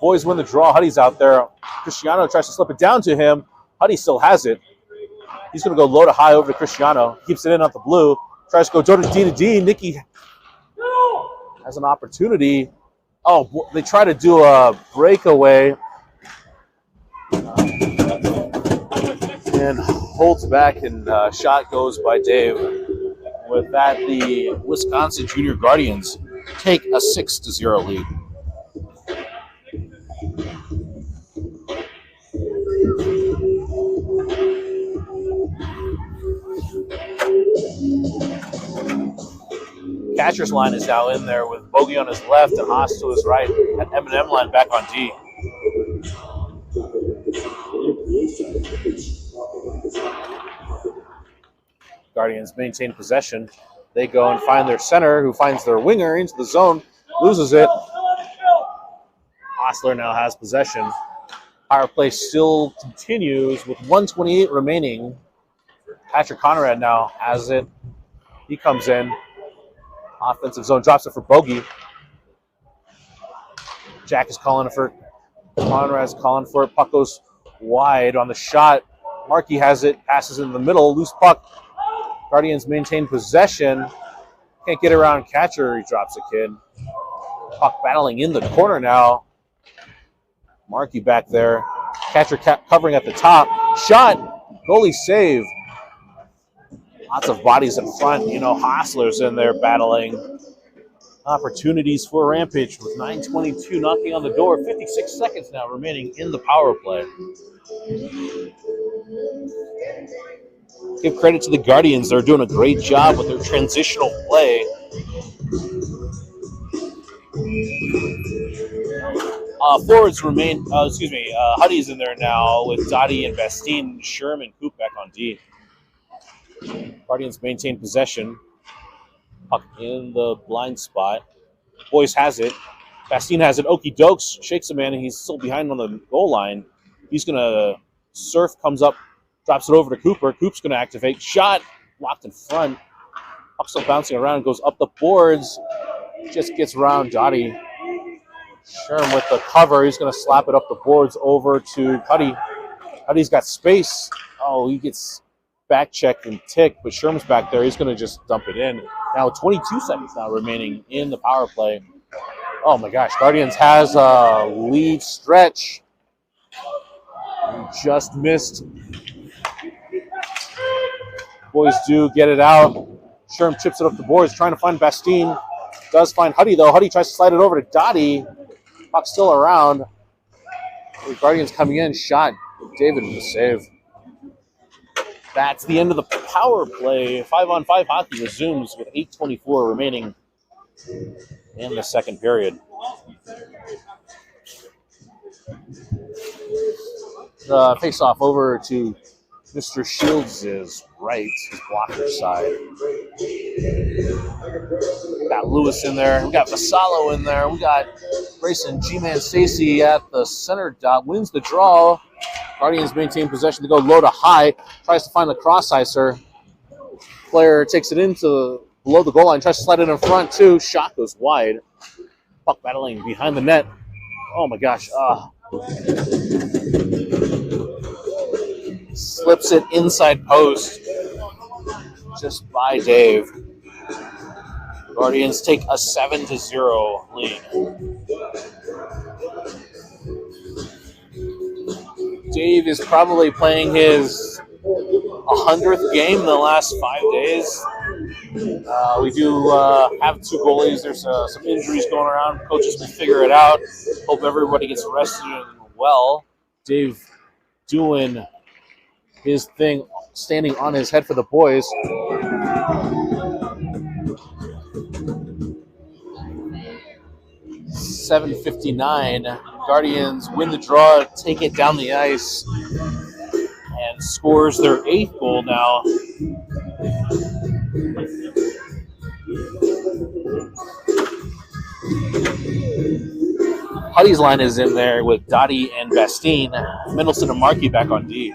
Boys win the draw. Huddy's out there. Cristiano tries to slip it down to him. Huddy still has it. He's going to go low to high over to Cristiano. Keeps it in at the blue. Tries to go D to D. Nikki has an opportunity. Oh, they try to do a breakaway. And holds back, and shot goes by Dave. With that, the Wisconsin Junior Guardians take a 6-0 lead. Catcher's line is now in there with Bogey on his left and Haas to his right. That M&M line back on D. Guardians maintain possession. They go and find their center, who finds their winger into the zone, loses it. Hostler now has possession. Power play still continues with 1:28 remaining. Patrick Conrad now has it. He comes in. Offensive zone, drops it for Bogey. Jack is calling for Conrad's calling for it. Puck goes wide on the shot. Markey has it, passes in the middle, loose puck. Guardians maintain possession. Can't get around catcher. He drops a kid. Puck battling in the corner now. Markey back there. Catcher covering at the top. Shot. Goalie save. Lots of bodies in front. You know, Hostler's in there battling. Opportunities for Rampage with 9:22 knocking on the door. 56 seconds now remaining in the power play. Give credit to the Guardians. They're doing a great job with their transitional play. Forwards remain, Huddy's in there now with Dottie and Bastine, Sherman, Coop back on D. Guardians maintain possession. Puck in the blind spot. Boyce has it. Bastine has it. Okie dokes. Shakes a man, and he's still behind on the goal line. He's going to surf, comes up, drops it over to Cooper. Coop's going to activate. Shot. Locked in front. Puck still bouncing around. Goes up the boards. Just gets around Dottie. Sherm with the cover. He's going to slap it up the boards over to Huddy. Huddy's got space. Oh, he gets back checked and ticked, but Sherm's back there. He's going to just dump it in. Now 22 seconds now remaining in the power play. Oh my gosh, Guardians has a lead stretch. Just missed. Boys do get it out. Sherm chips it up the boards, trying to find Bastine. Does find Huddy though. Huddy tries to slide it over to Dottie. Puck still around. The Guardians coming in. Shot. David with the save. That's the end of the power play. 5-on-5 hockey resumes with 8:24 remaining in the second period. Face-off over to Mr. Shields' right, his blocker side. We got Lewis in there. We got Vassallo in there. We got Grayson G-Man Stacy at the center dot. Wins the draw. Guardians maintain possession to go low to high. Tries to find the cross icer. Player takes it into below the goal line. Tries to slide it in front too. Shot goes wide. Puck battling behind the net. Oh my gosh. Slips it inside post. Just by Dave. Guardians take a 7-0 lead. Dave is probably playing his 100th game in the last 5 days. We do have two goalies. There's some injuries going around. Coaches will figure it out. Hope everybody gets rested and well. Dave doing his thing, standing on his head for the boys. .759. Guardians win the draw, take it down the ice, and scores their 8th goal now. Huddy's line is in there with Dottie and Bastine. Mendelson and Markey back on D.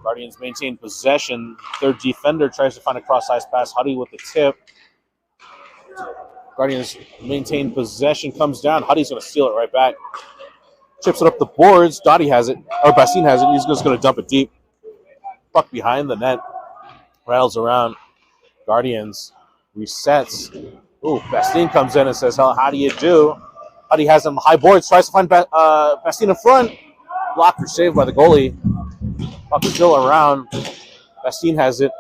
Guardians maintain possession. Their defender tries to find a cross-ice pass. Huddy with the tip. Guardians maintain possession, comes down. Huddy's going to steal it right back. Chips it up the boards. Dottie has it, or Bastine has it. He's just going to dump it deep. Puck behind the net. Rattles around. Guardians resets. Ooh, Bastine comes in and says, how do you do? Huddy has him high boards. Tries to find Bastine in front. Blocked or saved by the goalie. Puck still around. Bastine has it.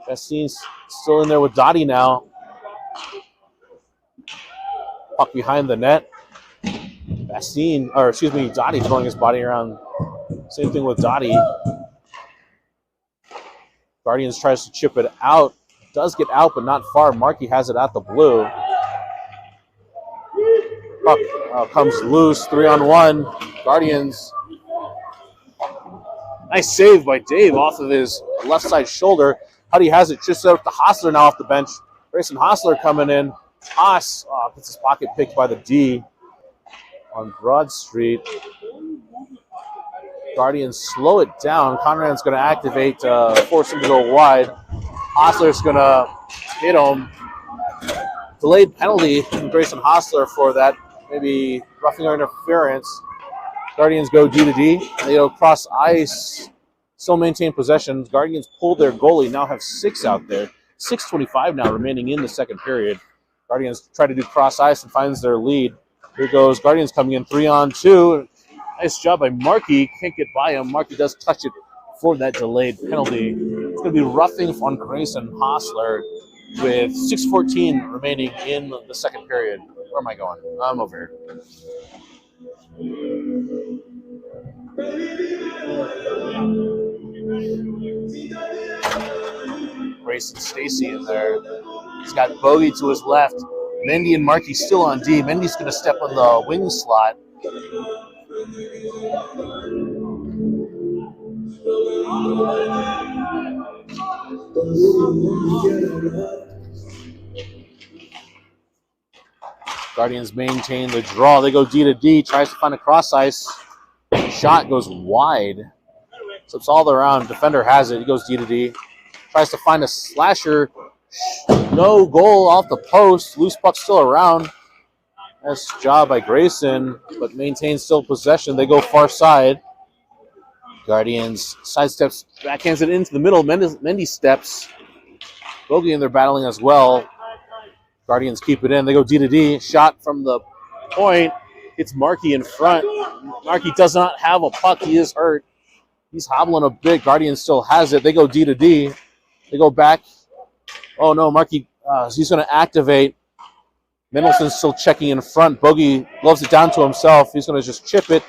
Bastine's still in there with Dottie now. Puck behind the net. Dottie throwing his body around. Same thing with Dottie. Guardians tries to chip it out. does get out, but not far. Markey has it at the blue. Puck comes loose, 3-on-1. Guardians. Nice save by Dave off of his left side shoulder. Huddy has it just out to Hostler now off the bench. Grayson Hostler coming in. Haas gets his pocket picked by the D on Broad Street. Guardians slow it down. Conrad's going to activate, force him to go wide. Hostler's going to hit him. Delayed penalty from Grayson Hostler for that, maybe roughing or interference. Guardians go D to D. They go cross ice. Still maintain possession. Guardians pulled their goalie. Now have 6 out there. 6:25 now remaining in the second period. Guardians try to do cross ice and finds their lead. Here goes Guardians coming in 3-on-2. Nice job by Markey. Can't get by him. Markey does touch it for that delayed penalty. It's going to be roughing on Grayson Hostler with 6:14 remaining in the second period. Where am I going? I'm over here. Grayson Stacy in there. He's got Bogey to his left. Mendy and Markey still on D. Mendy's going to step on the wing slot. Guardians maintain the draw. They go D to D. Tries to find a cross ice. Shot goes wide. So it's all around. Defender has it. He goes D to D. Tries to find a slasher. No goal off the post. Loose puck still around. Nice job by Grayson, but maintains still possession. They go far side. Guardians sidesteps, backhands it into the middle. Mendy steps. Bogey and they're battling as well. Guardians keep it in. They go D to D. Shot from the point. It's Markey in front. Markey does not have a puck. He is hurt. He's hobbling a bit. Guardians still has it. They go D to D. They go back. Oh, no, Markey, he's going to activate. Mendelson's still checking in front. Bogey loves it down to himself. He's going to just chip it.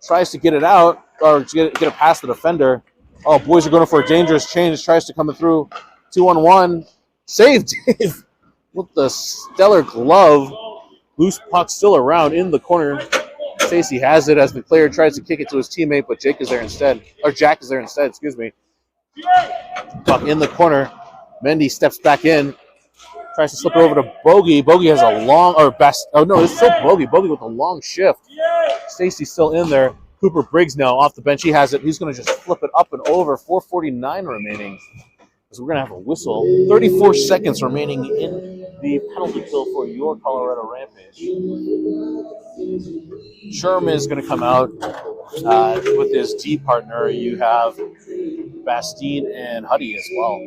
Tries to get it out, or get it past the defender. Oh, boys are going for a dangerous change. Tries to come through. 2-on-1. Save, Dave, with the stellar glove. Loose puck still around in the corner. Stacy has it as the player tries to kick it to his teammate, but Jack is there instead, excuse me. Puck in the corner. Mendy steps back in. Tries to slip it over to Bogey. Bogey has a long, it's still Bogey. Bogey with a long shift. Stacy's still in there. Cooper Briggs now off the bench. He has it. He's going to just flip it up and over. 4:49 remaining. So we're going to have a whistle. 34 seconds remaining in the penalty kill for your Colorado Rampage. Sherm is going to come out with his D partner. You have Bastine and Huddy as well.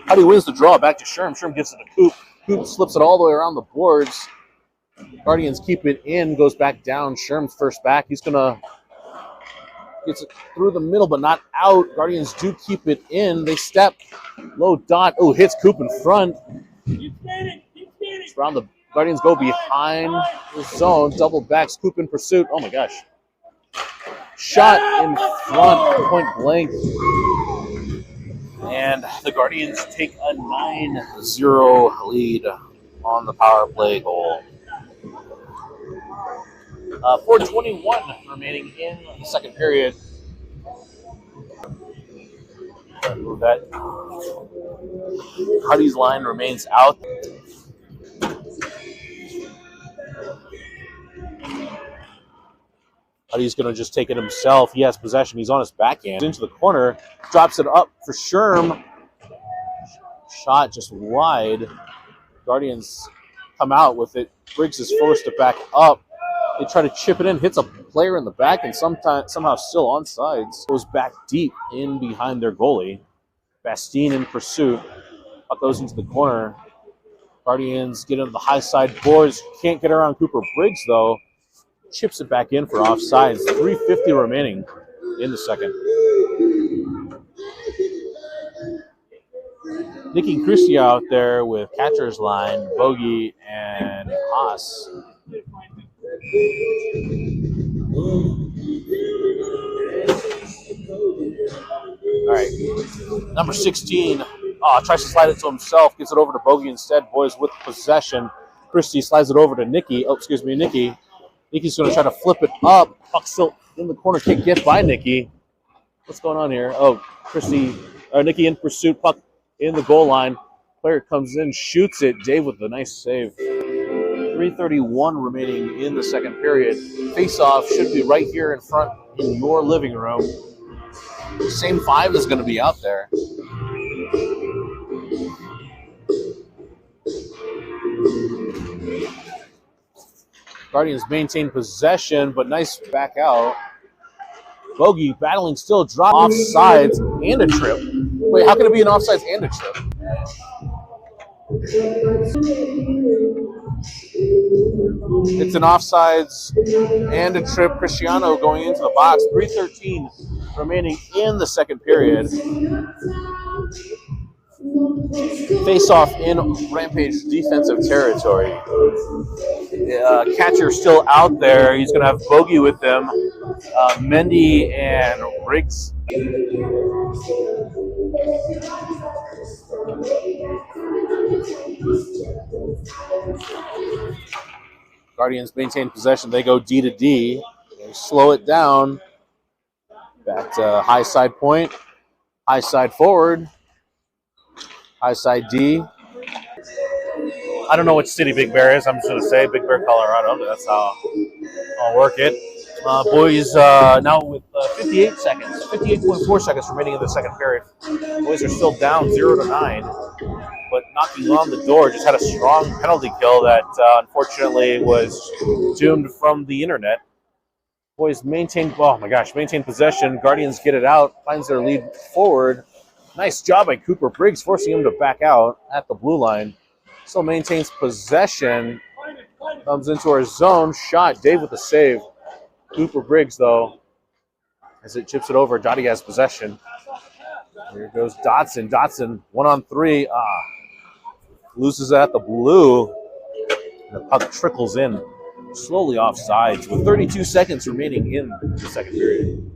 Huddy wins the draw back to Sherm. Sherm gives it to Coop. Coop slips it all the way around the boards. Guardians keep it in, goes back down. Sherm's first back. He's going to gets it through the middle, but not out. Guardians do keep it in. They step. Low dot. Oh, hits Coop in front. It's around the Guardians go behind the zone. Double backs. Coop in pursuit. Oh, my gosh. Shot in front, point blank. And the Guardians take a 9-0 lead on the power play goal. 4:21 remaining in the second period. Move that. Huddy's line remains out. Huddy's going to just take it himself. He has possession. He's on his backhand. Into the corner. Drops it up for Sherm. Shot just wide. Guardians come out with it. Briggs is forced to back up. They try to chip it in. Hits a player in the back and somehow still on sides. Goes back deep in behind their goalie. Bastine in pursuit. Puck goes into the corner. Guardians get into the high side boards. Can't get around Cooper Briggs, though. Chips it back in for offsides. 3:50 remaining in the second. Nicky and Christie out there with catcher's line, Bogey and Haas. All right. Number 16 tries to slide it to himself, gets it over to Bogey instead. Boys with possession. Christie slides it over to Nikki. Oh, excuse me, Nikki. Nikki's going to try to flip it up. Puck still in the corner. Can't get by Nikki. What's going on here? Oh, Nikki in pursuit. Puck in the goal line. Player comes in, shoots it. Dave with a nice save. 3:31 remaining in the second period. Face-off should be right here in front in your living room. Same five is going to be out there. Guardians maintain possession, but nice back out. Bogey battling still, drop offsides and a trip. Wait, how can it be an offsides and a trip? It's an offsides and a trip. Cristiano going into the box. 3:13 remaining in the second period. Face off in Rampage defensive territory. Catcher still out there. He's going to have Bogey with them. Mendy and Riggs. Guardians maintain possession. They go D to D. They slow it down. Back to high side point. High side forward. High side D. I don't know what city Big Bear is. I'm just going to say Big Bear, Colorado. That's how I'll work it. Boys now with 58 seconds, 58.4 seconds remaining in the second period. Boys are still down 0-9, but knocking on the door. Just had a strong penalty kill that unfortunately was doomed from the internet. Boys maintain possession. Guardians get it out, finds their lead forward. Nice job by Cooper Briggs, forcing him to back out at the blue line. Still maintains possession. Comes into our zone. Shot. Dave with the save. Cooper Briggs, though, as it chips it over. Dottie has possession. Here goes Dotson. Dotson, 1-on-3. Loses it at the blue. The puck trickles in. Slowly offsides with 32 seconds remaining in the second period.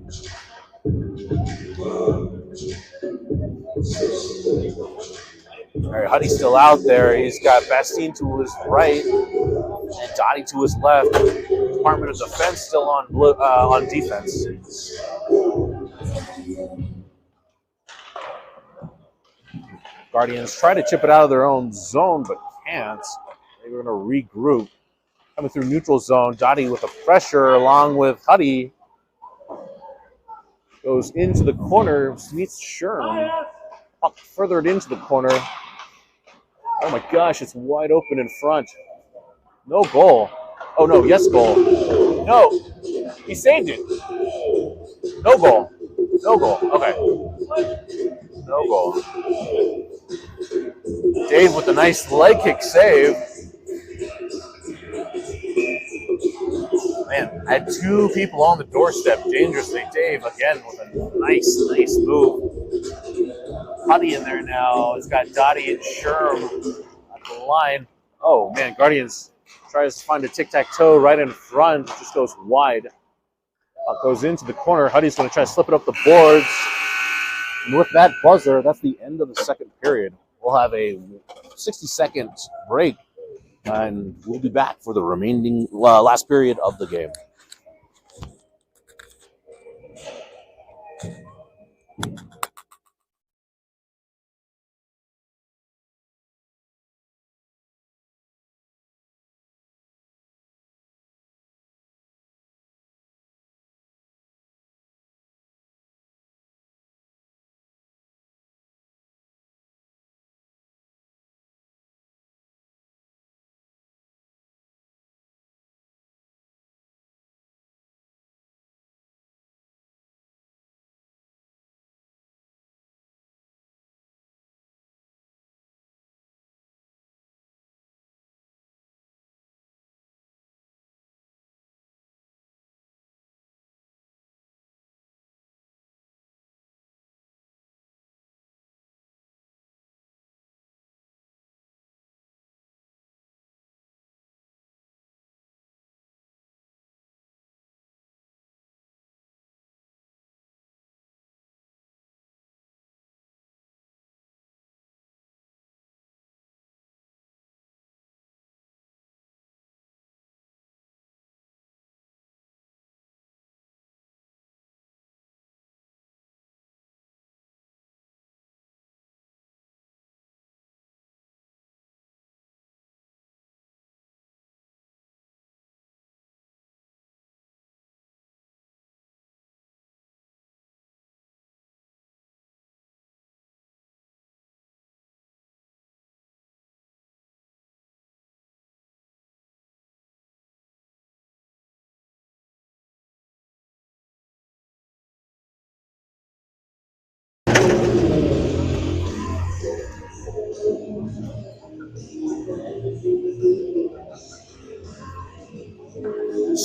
All right, Huddy's still out there. He's got Bastine to his right and Dottie to his left. Department of Defense still on defense. Guardians try to chip it out of their own zone, but can't. They're going to regroup. Coming through neutral zone, Dottie with the pressure along with Huddy. Goes into the corner, meets Sherm. Up further into the corner. Oh my gosh, it's wide open in front. No goal. Oh no, yes goal. No, he saved it. No goal. No goal. Okay. No goal. Dave with a nice leg kick save. Man, had two people on the doorstep dangerously. Dave again with a nice move. Huddy in there now. It's got Dottie and Sherm at the line. Oh man, Guardians tries to find a tic-tac-toe right in front. Just goes wide. Goes into the corner. Huddy's going to try to slip it up the boards. And with that buzzer, that's the end of the second period. We'll have a 60-second break, and we'll be back for the remaining last period of the game.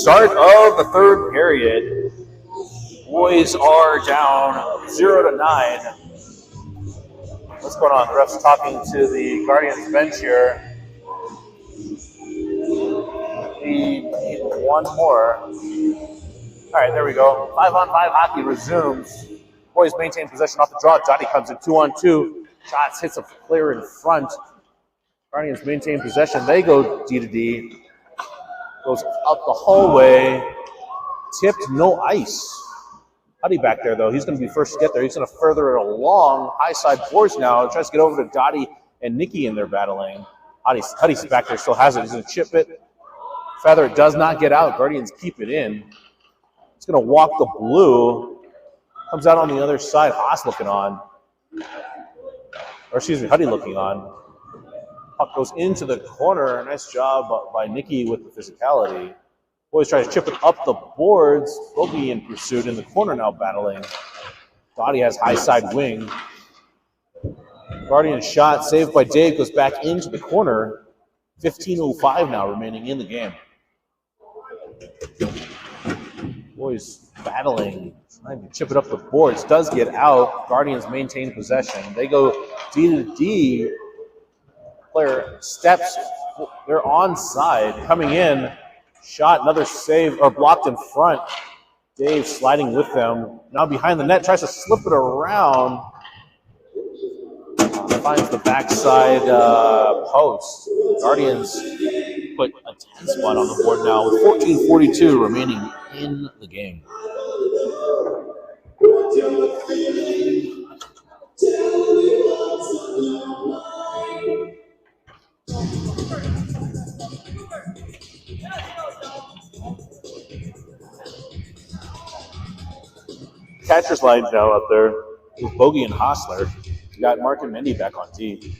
Start of the third period. Boys are down 0-9. What's going on? The ref's talking to the Guardians bench here. We need one more. All right, there we go. 5-on-5 hockey resumes. Boys maintain possession off the draw. Johnny comes in 2-on-2. Shots, hits a player in front. Guardians maintain possession. They go D to D. Goes up the hallway. Tipped, no ice. Huddy back there, though. He's going to be first to get there. He's going to further it along. High side boards now. Tries to get over to Dottie and Nikki in there battling. Huddy's back there, still has it. He's going to chip it. Feather does not get out. Guardians keep it in. He's going to walk the blue. Comes out on the other side. Haas looking on. Or excuse me, Huddy looking on. Puck goes into the corner. Nice job by Nikki with the physicality. Boys try to chip it up the boards. Bogey in pursuit in the corner now battling. Dottie has high side wing. Guardian shot saved by Dave goes back into the corner. 15:05 now remaining in the game. Boys battling, trying to chip it up the boards. Does get out. Guardians maintain possession. They go D to D. Player steps. They're onside. Coming in. Shot. Another save. Or blocked in front. Dave sliding with them. Now behind the net. Tries to slip it around. Finds the backside post. Guardians put a 10 spot on the board now with 14:42 remaining in the game. Catcher's line now up there with Bogey and Hostler. You got Mark and Mendy back on D.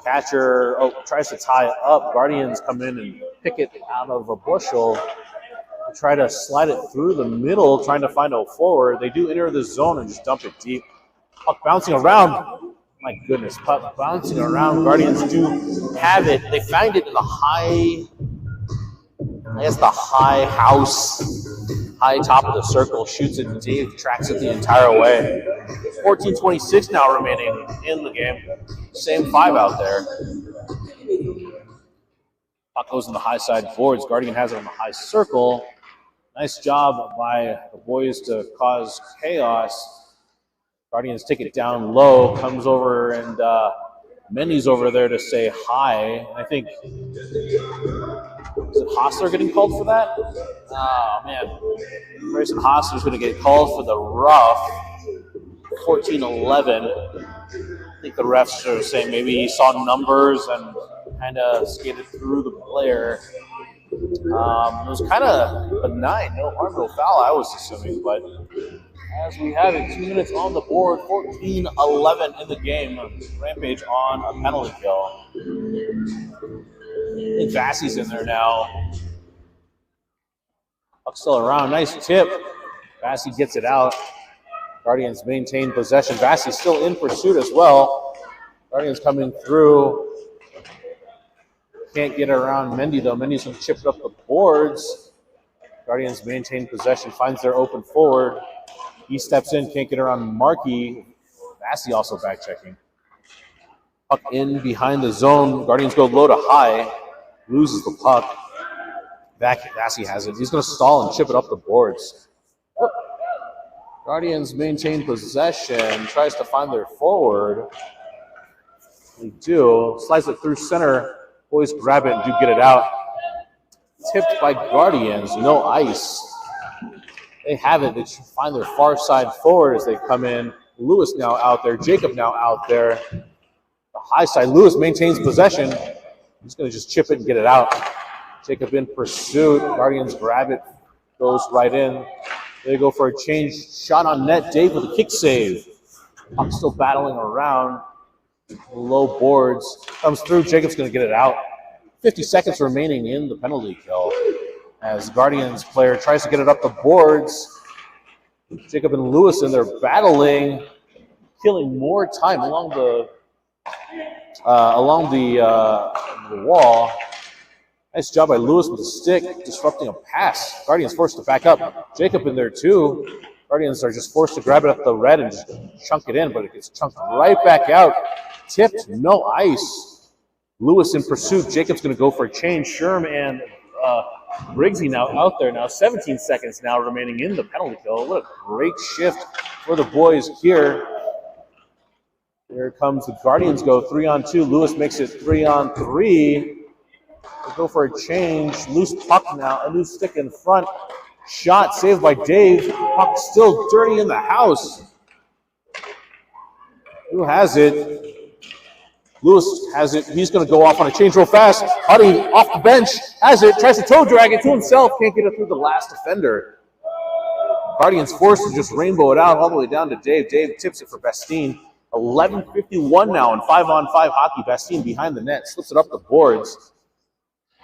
Catcher tries to tie up. Guardians come in and pick it out of a bushel. Try to slide it through the middle, trying to find a forward. They do enter the zone and just dump it deep. Puck bouncing around. My goodness, puck bouncing around. Guardians do have it. They find it in the high top of the circle. Shoots it. Dave tracks it the entire way. 14:26 now remaining in the game. Same 5 out there. Puck goes in the high side boards. Guardian has it on the high circle. Nice job by the boys to cause chaos. Guardians take it down low. Comes over and Mendy's over there to say hi. I think, is it Hostler getting called for that? Oh, man. Grayson Hostler's going to get called for the rough. 14-11. I think the refs are saying maybe he saw numbers and kind of skated through the player. It was kind of benign. No harm, no foul, I was assuming. But as we have it, 2 minutes on the board, 14-11 in the game. Rampage on a penalty kill. I think Vassie's in there now. Puck's still around. Nice tip. Vassie gets it out. Guardians maintain possession. Vassie's still in pursuit as well. Guardians coming through. Can't get around Mendy, though. Mendy's going to chip it up the boards. Guardians maintain possession. Finds their open forward. He steps in. Can't get around Markey. Vassie also back checking. Puck in behind the zone. Guardians go low to high. Loses the puck. Vassie has it. He's going to stall and chip it up the boards. Guardians maintain possession. Tries to find their forward. They do. Slides it through center. Boys grab it and do get it out. Tipped by Guardians. No ice. They have it. They find their far side forward as they come in. Lewis now out there. Jacob now out there. The high side. Lewis maintains possession. He's going to just chip it and get it out. Jacob in pursuit. Guardians grab it. Goes right in. They go for a change. Shot on net. Dave with a kick save. Puck still battling around. Low boards. Comes through. Jacob's going to get it out. 50 seconds remaining in the penalty kill. As Guardians player tries to get it up the boards. Jacob and Lewis in there battling. Killing more time along the wall. Nice job by Lewis with the stick, disrupting a pass. Guardians forced to back up. Jacob in there too. Guardians are just forced to grab it at the red and just chunk it in, but it gets chunked right back out. Tipped, no ice. Lewis in pursuit. Jacob's going to go for a change. Sherm and Briggsy now out there. Now 17 seconds now remaining in the penalty kill. What a great shift for the boys here. Here comes the Guardians go 3-on-2. Lewis makes it 3-on-3. They go for a change. Loose puck now. A loose stick in front. Shot saved by Dave. Puck still dirty in the house. Who has it? Lewis has it. He's going to go off on a change real fast. Huddy off the bench. Has it. Tries to toe drag it to himself. Can't get it through the last defender. Guardians forced to just rainbow it out all the way down to Dave. Dave tips it for Bastine. 11:51 now in 5-on-5 hockey. Bastine behind the net. Slips it up the boards.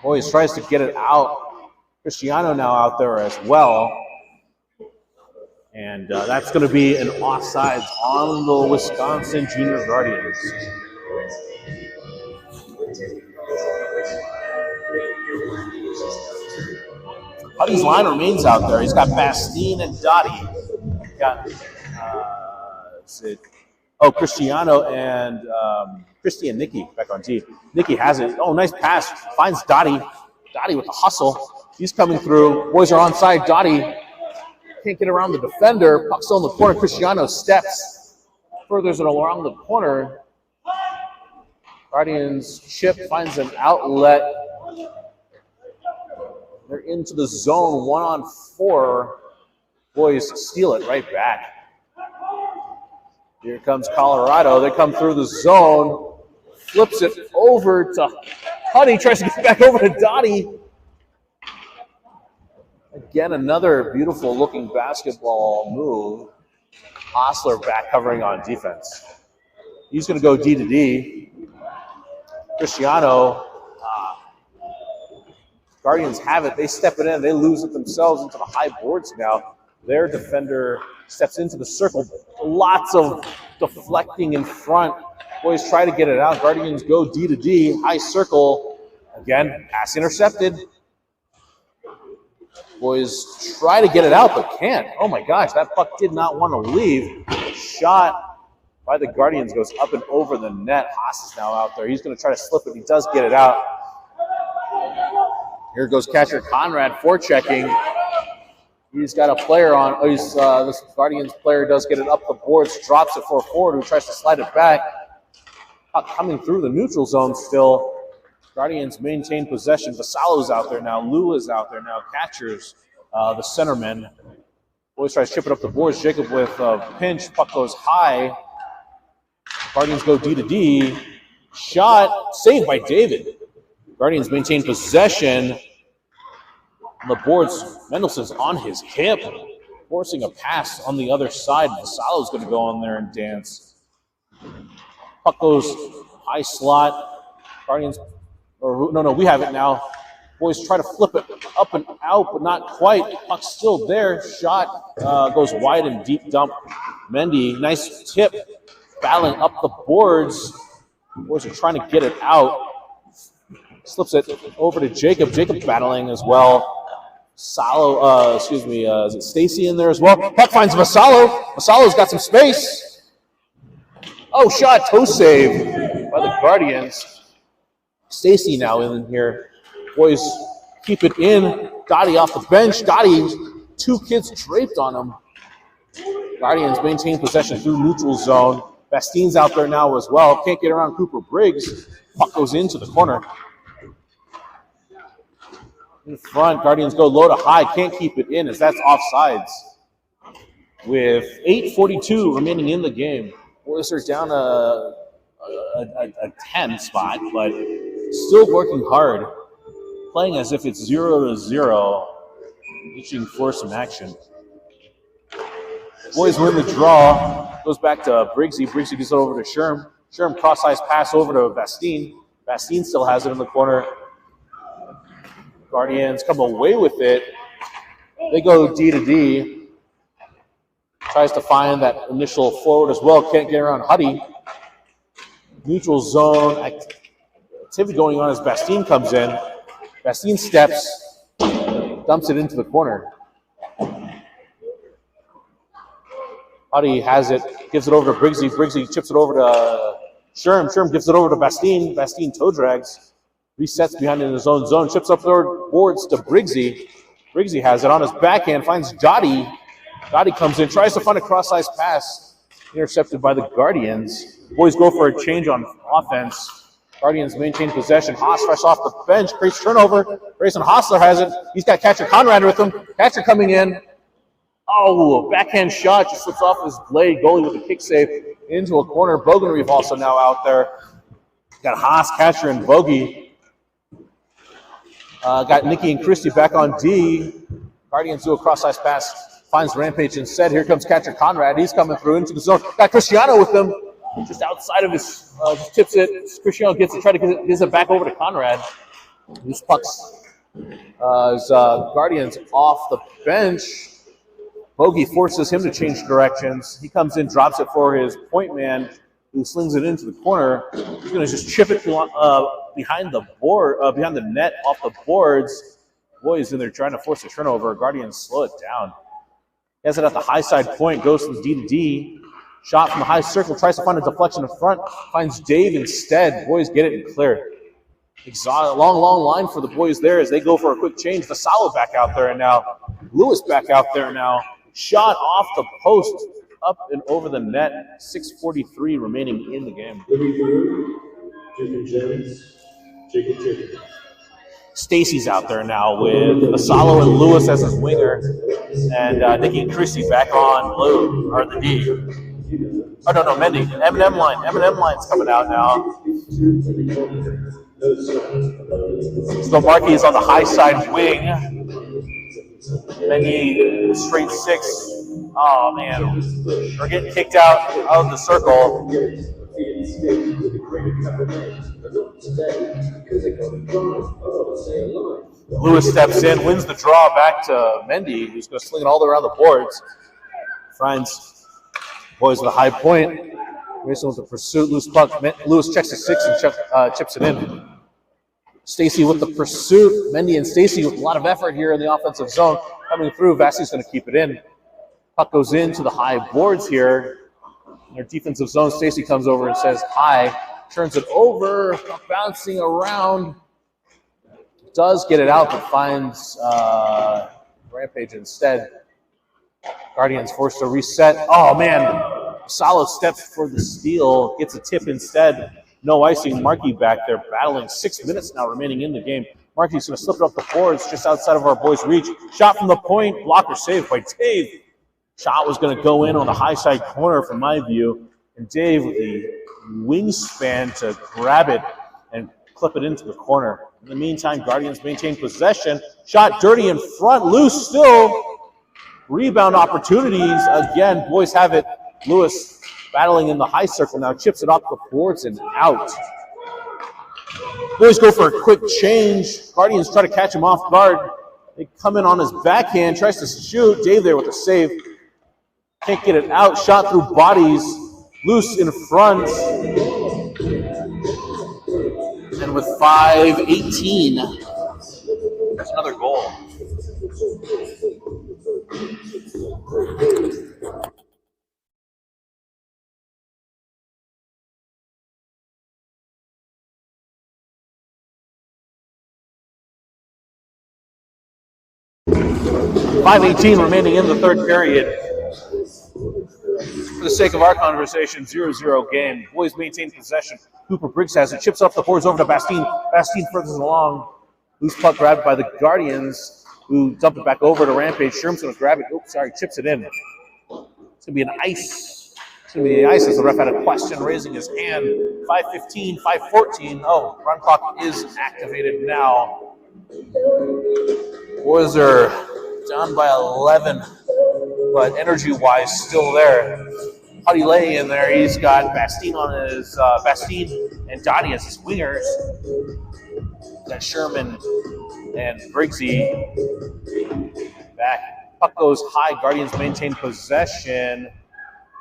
Boys tries to get it out. Cristiano now out there as well. And that's going to be an offsides on the Wisconsin Junior Guardians. Huddy's line remains out there. He's got Bastine and Dottie. Got Cristiano and Christy and Nikki back on T. Nikki has it. Oh, nice pass. Finds Dottie. Dottie with the hustle. He's coming through. Boys are onside. Dottie can't get around the defender. Puck still in the corner. Cristiano steps. Furthers it along the corner. Guardians chip finds an outlet. They're into the zone. 1-on-4. Boys steal it right back. Here comes Colorado. They come through the zone. Flips it over to Huddy. Tries to get back over to Dottie. Again, another beautiful looking basketball move. Osler back covering on defense. He's going to go D to D. Cristiano. Guardians have it. They step it in. They lose it themselves into the high boards now. Their defender steps into the circle. Lots of deflecting in front. Boys try to get it out. Guardians go D to D. High circle. Again, pass intercepted. Boys try to get it out, but can't. Oh my gosh, that puck did not want to leave. Shot by the Guardians goes up and over the net. Haas is now out there. He's going to try to slip it. He does get it out. Here goes catcher Conrad forechecking. He's got a player on. Oh, this Guardians player does get it up the boards, drops it for a forward who tries to slide it back. Puck coming through the neutral zone still. Guardians maintain possession. Vasalo's out there now. Lou is out there now. Catchers, the centerman. Boys try to chip it up the boards. Jacob with a pinch. Puck goes high. Guardians go D to D. Shot saved by David. Guardians maintain possession. On the boards, Mendelson's on his hip, forcing a pass on the other side. Vasalo's going to go on there and dance. Puck goes high slot. Guardians, we have it now. Boys try to flip it up and out, but not quite. Puck's still there. Shot goes wide and deep dump. Mendy, nice tip, battling up the boards. Boys are trying to get it out. Slips it over to Jacob. Jacob battling as well. Is it Stacy in there as well? Puck finds Vasalo. Vasalo's got some space. Oh, shot, toe save by the Guardians. Stacy now in here. Boys keep it in. Dottie off the bench. Dottie, two kids draped on him. Guardians maintain possession through neutral zone. Bastine's out there now as well. Can't get around Cooper Briggs. Puck goes into the corner. In front, Guardians go low to high. Can't keep it in as that's offsides. With 8:42 remaining in the game. Boys are down a 10 spot, but still working hard. Playing as if it's 0-0. Reaching for some action. Boys win the draw. Goes back to Briggsy. Briggsy gets it over to Sherm. Sherm cross-ice pass over to Bastine. Bastine still has it in the corner. Guardians come away with it. They go D to D. Tries to find that initial forward as well. Can't get around Huddy. Neutral zone activity going on as Bastine comes in. Bastien steps, dumps it into the corner. Huddy has it, gives it over to Briggsy. Briggsy chips it over to Sherm. Sherm gives it over to Bastien. Bastien toe drags, resets behind in his own zone, chips up the boards to Briggsy. Briggsy has it on his backhand, finds Dottie. Dottie comes in, tries to find a cross-ice pass, intercepted by the Guardians. Boys go for a change on offense. Guardians maintain possession. Haas fresh off the bench, creates turnover. Grayson Hostler has it. He's got catcher Conrad with him. Catcher coming in. Oh, backhand shot just slips off his blade. Goalie with a kick save into a corner. Bogenreef also now out there. Got Haas, catcher, and Bogey. Got Nikki and Christie back on D. Guardians do a cross-ice pass. Finds Rampage instead. Here comes catcher Conrad. He's coming through into the zone. Got Cristiano with him. Just outside of his, just tips it. Cristiano gets it, try to get it back over to Conrad. These pucks. Guardians off the bench. Bogey forces him to change directions. He comes in, drops it for his point man, who slings it into the corner. He's going to just chip it behind the net, off the boards. Boys in there trying to force a turnover. Guardians slow it down. He has it at the high side point, goes from D to D. Shot from the high circle, tries to find a deflection in front, finds Dave instead. Boys get it and clear. Long line for the boys there as they go for a quick change. Vassallo back out there and now. Lewis back out there now. Shot off the post, up and over the net. 6:43 remaining in the game. Stacy's out there now with Vassallo and Lewis as his winger. And Nikki and Christie back on blue, or the D. Oh, no, Mendy. M&M line. M&M line's coming out now. So Markey is on the high side wing. Mendy, straight six. Oh, man. We're getting kicked out of the circle. Lewis steps in, wins the draw back to Mendy, who's going to sling it all around the boards. Finds boys with a high point. Mason with the pursuit, loose puck. Lewis checks the six and chips it in. Stacy with the pursuit. Mendy and Stacy with a lot of effort here in the offensive zone. Coming through, Vassey's going to keep it in. Puck goes into the high boards here. In their defensive zone, Stacy comes over and says hi. Turns it over, bouncing around. Does get it out, but finds Rampage instead. Guardians forced to reset. Oh, man. Solid steps for the steal. Gets a tip instead. No icing. Markey back there battling. 6 minutes now remaining in the game. Markey's going to slip it up the boards just outside of our boys' reach. Shot from the point. Blocker saved by Dave. Shot was going to go in on the high side corner from my view. And Dave with the wingspan to grab it and clip it into the corner. In the meantime, Guardians maintain possession. Shot dirty in front. Loose still. Rebound opportunities. Again, boys have it. Lewis battling in the high circle now. Chips it off the boards and out. Boys go for a quick change. Guardians try to catch him off guard. They come in on his backhand. Tries to shoot. Dave there with a save. Can't get it out. Shot through bodies. Loose in front. And with 5:18, there's another goal. .518 remaining in the third period. For the sake of our conversation, 0-0 game. Boys maintain possession. Cooper Briggs has it. Chips off the boards over to Bastien. Bastien furthers along. Loose puck grabbed by the Guardians, who dump it back over to Rampage. Sherm's going to grab it. Oops, sorry, chips it in. It's going to be an ice. It's going to be an ice as the ref had a question, raising his hand. 5:15, 5:14. Oh, run clock is activated now. Boys are down by 11, but energy-wise, still there. Huddy Lay in there. He's got Bastien on his Bastien and Dottie as his wingers. Got Sherman and Briggsy back. Puck goes high. Guardians maintain possession.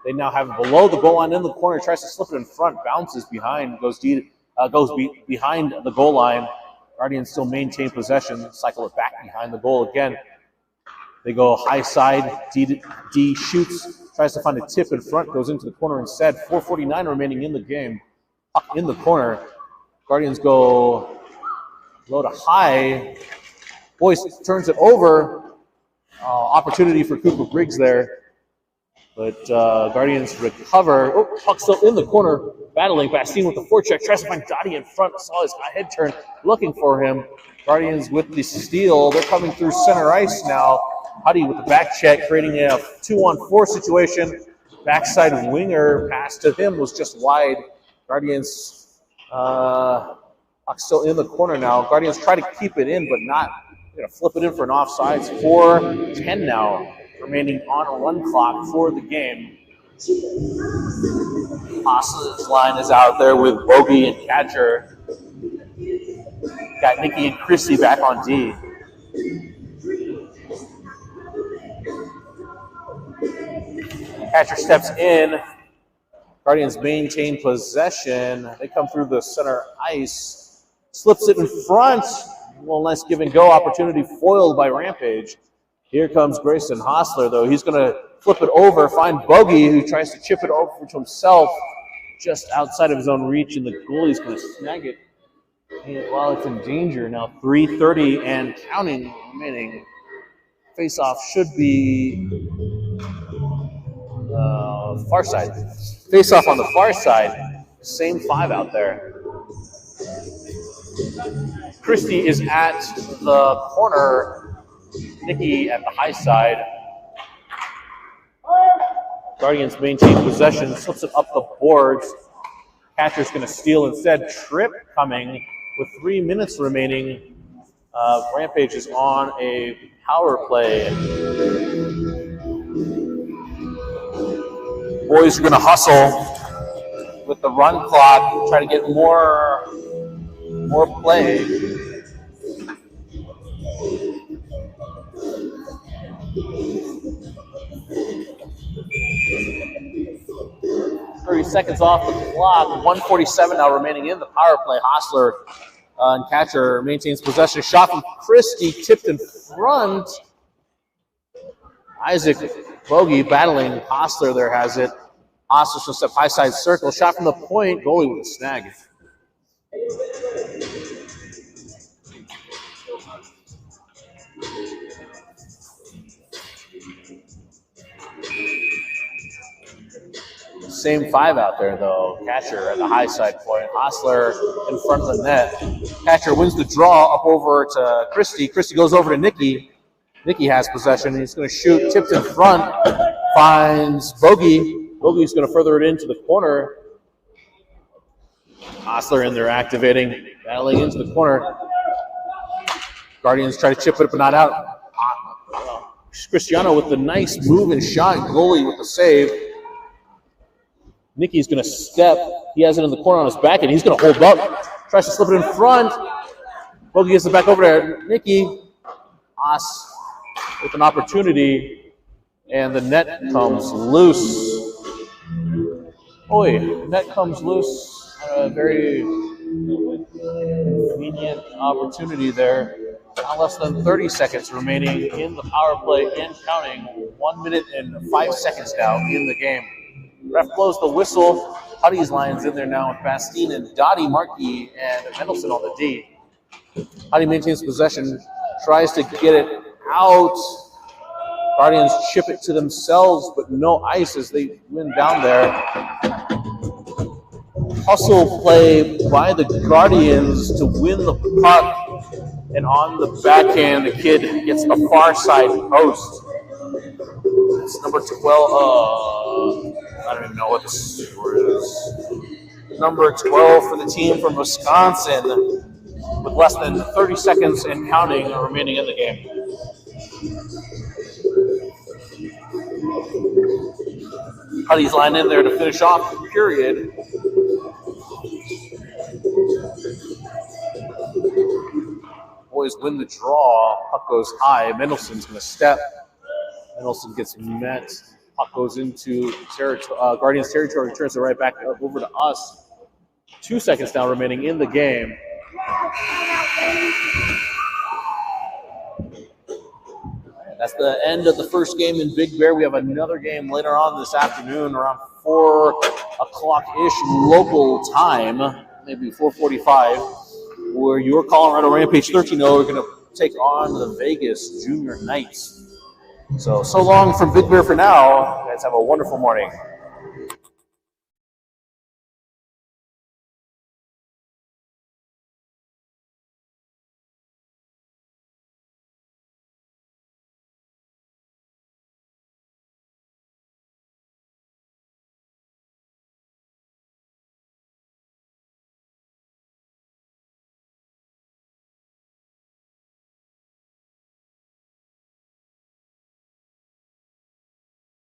They now have it below the goal line in the corner. Tries to slip it in front. Bounces behind. Goes behind the goal line. Guardians still maintain possession, cycle it back behind the goal again. They go high side, D shoots, tries to find a tip in front, goes into the corner instead. 4:49 remaining in the game. Puck in the corner. Guardians go low to high. Boyce turns it over. Opportunity for Cooper Briggs there. But Guardians recover. Oh, puck still in the corner, battling. Bastien with the forecheck, tries to find Dottie in front. Saw his head turn, looking for him. Guardians with the steal. They're coming through center ice now. Huddy with the back check, creating a 2-on-4 situation. Backside winger pass to him was just wide. Guardians puck still in the corner now. Guardians try to keep it in, but not. They're going to flip it in for an offsides. 4:10 now remaining on run clock for the game. Haas's line is out there with Bogey and Catcher. Got Nikki and Christie back on D. Catcher steps in. Guardians maintain possession. They come through the center ice. Slips it in front. A little nice give and go opportunity foiled by Rampage. Here comes Grayson Hostler, though. He's going to flip it over, find Bogey, who tries to chip it over to himself just outside of his own reach, and the goalie's going to snag it. And while it's in danger, now 3:30 and counting remaining. Face-off should be far side. Face-off on the far side. Same 5 out there. Christie is at the corner. Nikki at the high side. Guardians maintain possession, slips it up the boards. Catcher's going to steal instead. Trip coming with 3 minutes remaining. Rampage is on a power play. Boys are going to hustle with the run clock, try to get more play. 30 seconds off the clock. 1:47 now remaining in the power play. Hostler and Catcher maintains possession. Shot from Christie, tipped in front. Isaac Bogey battling Hostler there has it. Hostler should step high side circle. Shot from the point. Goalie with a snag. Same 5 out there, though. Catcher at the high side point. Hostler in front of the net. Catcher wins the draw up over to Christie. Christie goes over to Nikki. Nikki has possession. He's going to shoot. Tipped in front. Finds Bogey. Bogey's going to further it into the corner. Hostler in there activating. Battling into the corner. Guardians try to chip it, but not out. Cristiano with the nice move and shot. Goalie with the save. Nicky's going to step. He has it in the corner on his back, and he's going to hold up. Tries to slip it in front. Bogey gets it back over to Nicky. Haas with an opportunity, and the net comes loose. Boy, the net comes loose. A very convenient opportunity there. Now less than 30 seconds remaining in the power play and counting. 1 minute and 5 seconds now in the game. Ref blows the whistle. Huddy's line's in there now with Bastien and Dottie, Markey, and Mendelson on the D. Huddy maintains possession, tries to get it out. Guardians chip it to themselves, but no ice as they win down there. Hustle play by the Guardians to win the puck. And on the backhand, the kid gets the far side post. It's number 12. I don't even know what the score is. Number 12 for the team from Wisconsin, with less than 30 seconds and counting remaining in the game. Huddy's line in there to finish off the period. Boys win the draw. Puck goes high. Mendelson's going to step. Mendelson gets met. Puck goes into Guardians territory. Turns it right back over to us. 2 seconds now remaining in the game. That's the end of the first game in Big Bear. We have another game later on this afternoon around 4 o'clock-ish local time, maybe 4:45, where your Colorado Rampage 13-0 are going to take on the Vegas Junior Knights. So long from Big Bear for now. You guys have a wonderful morning.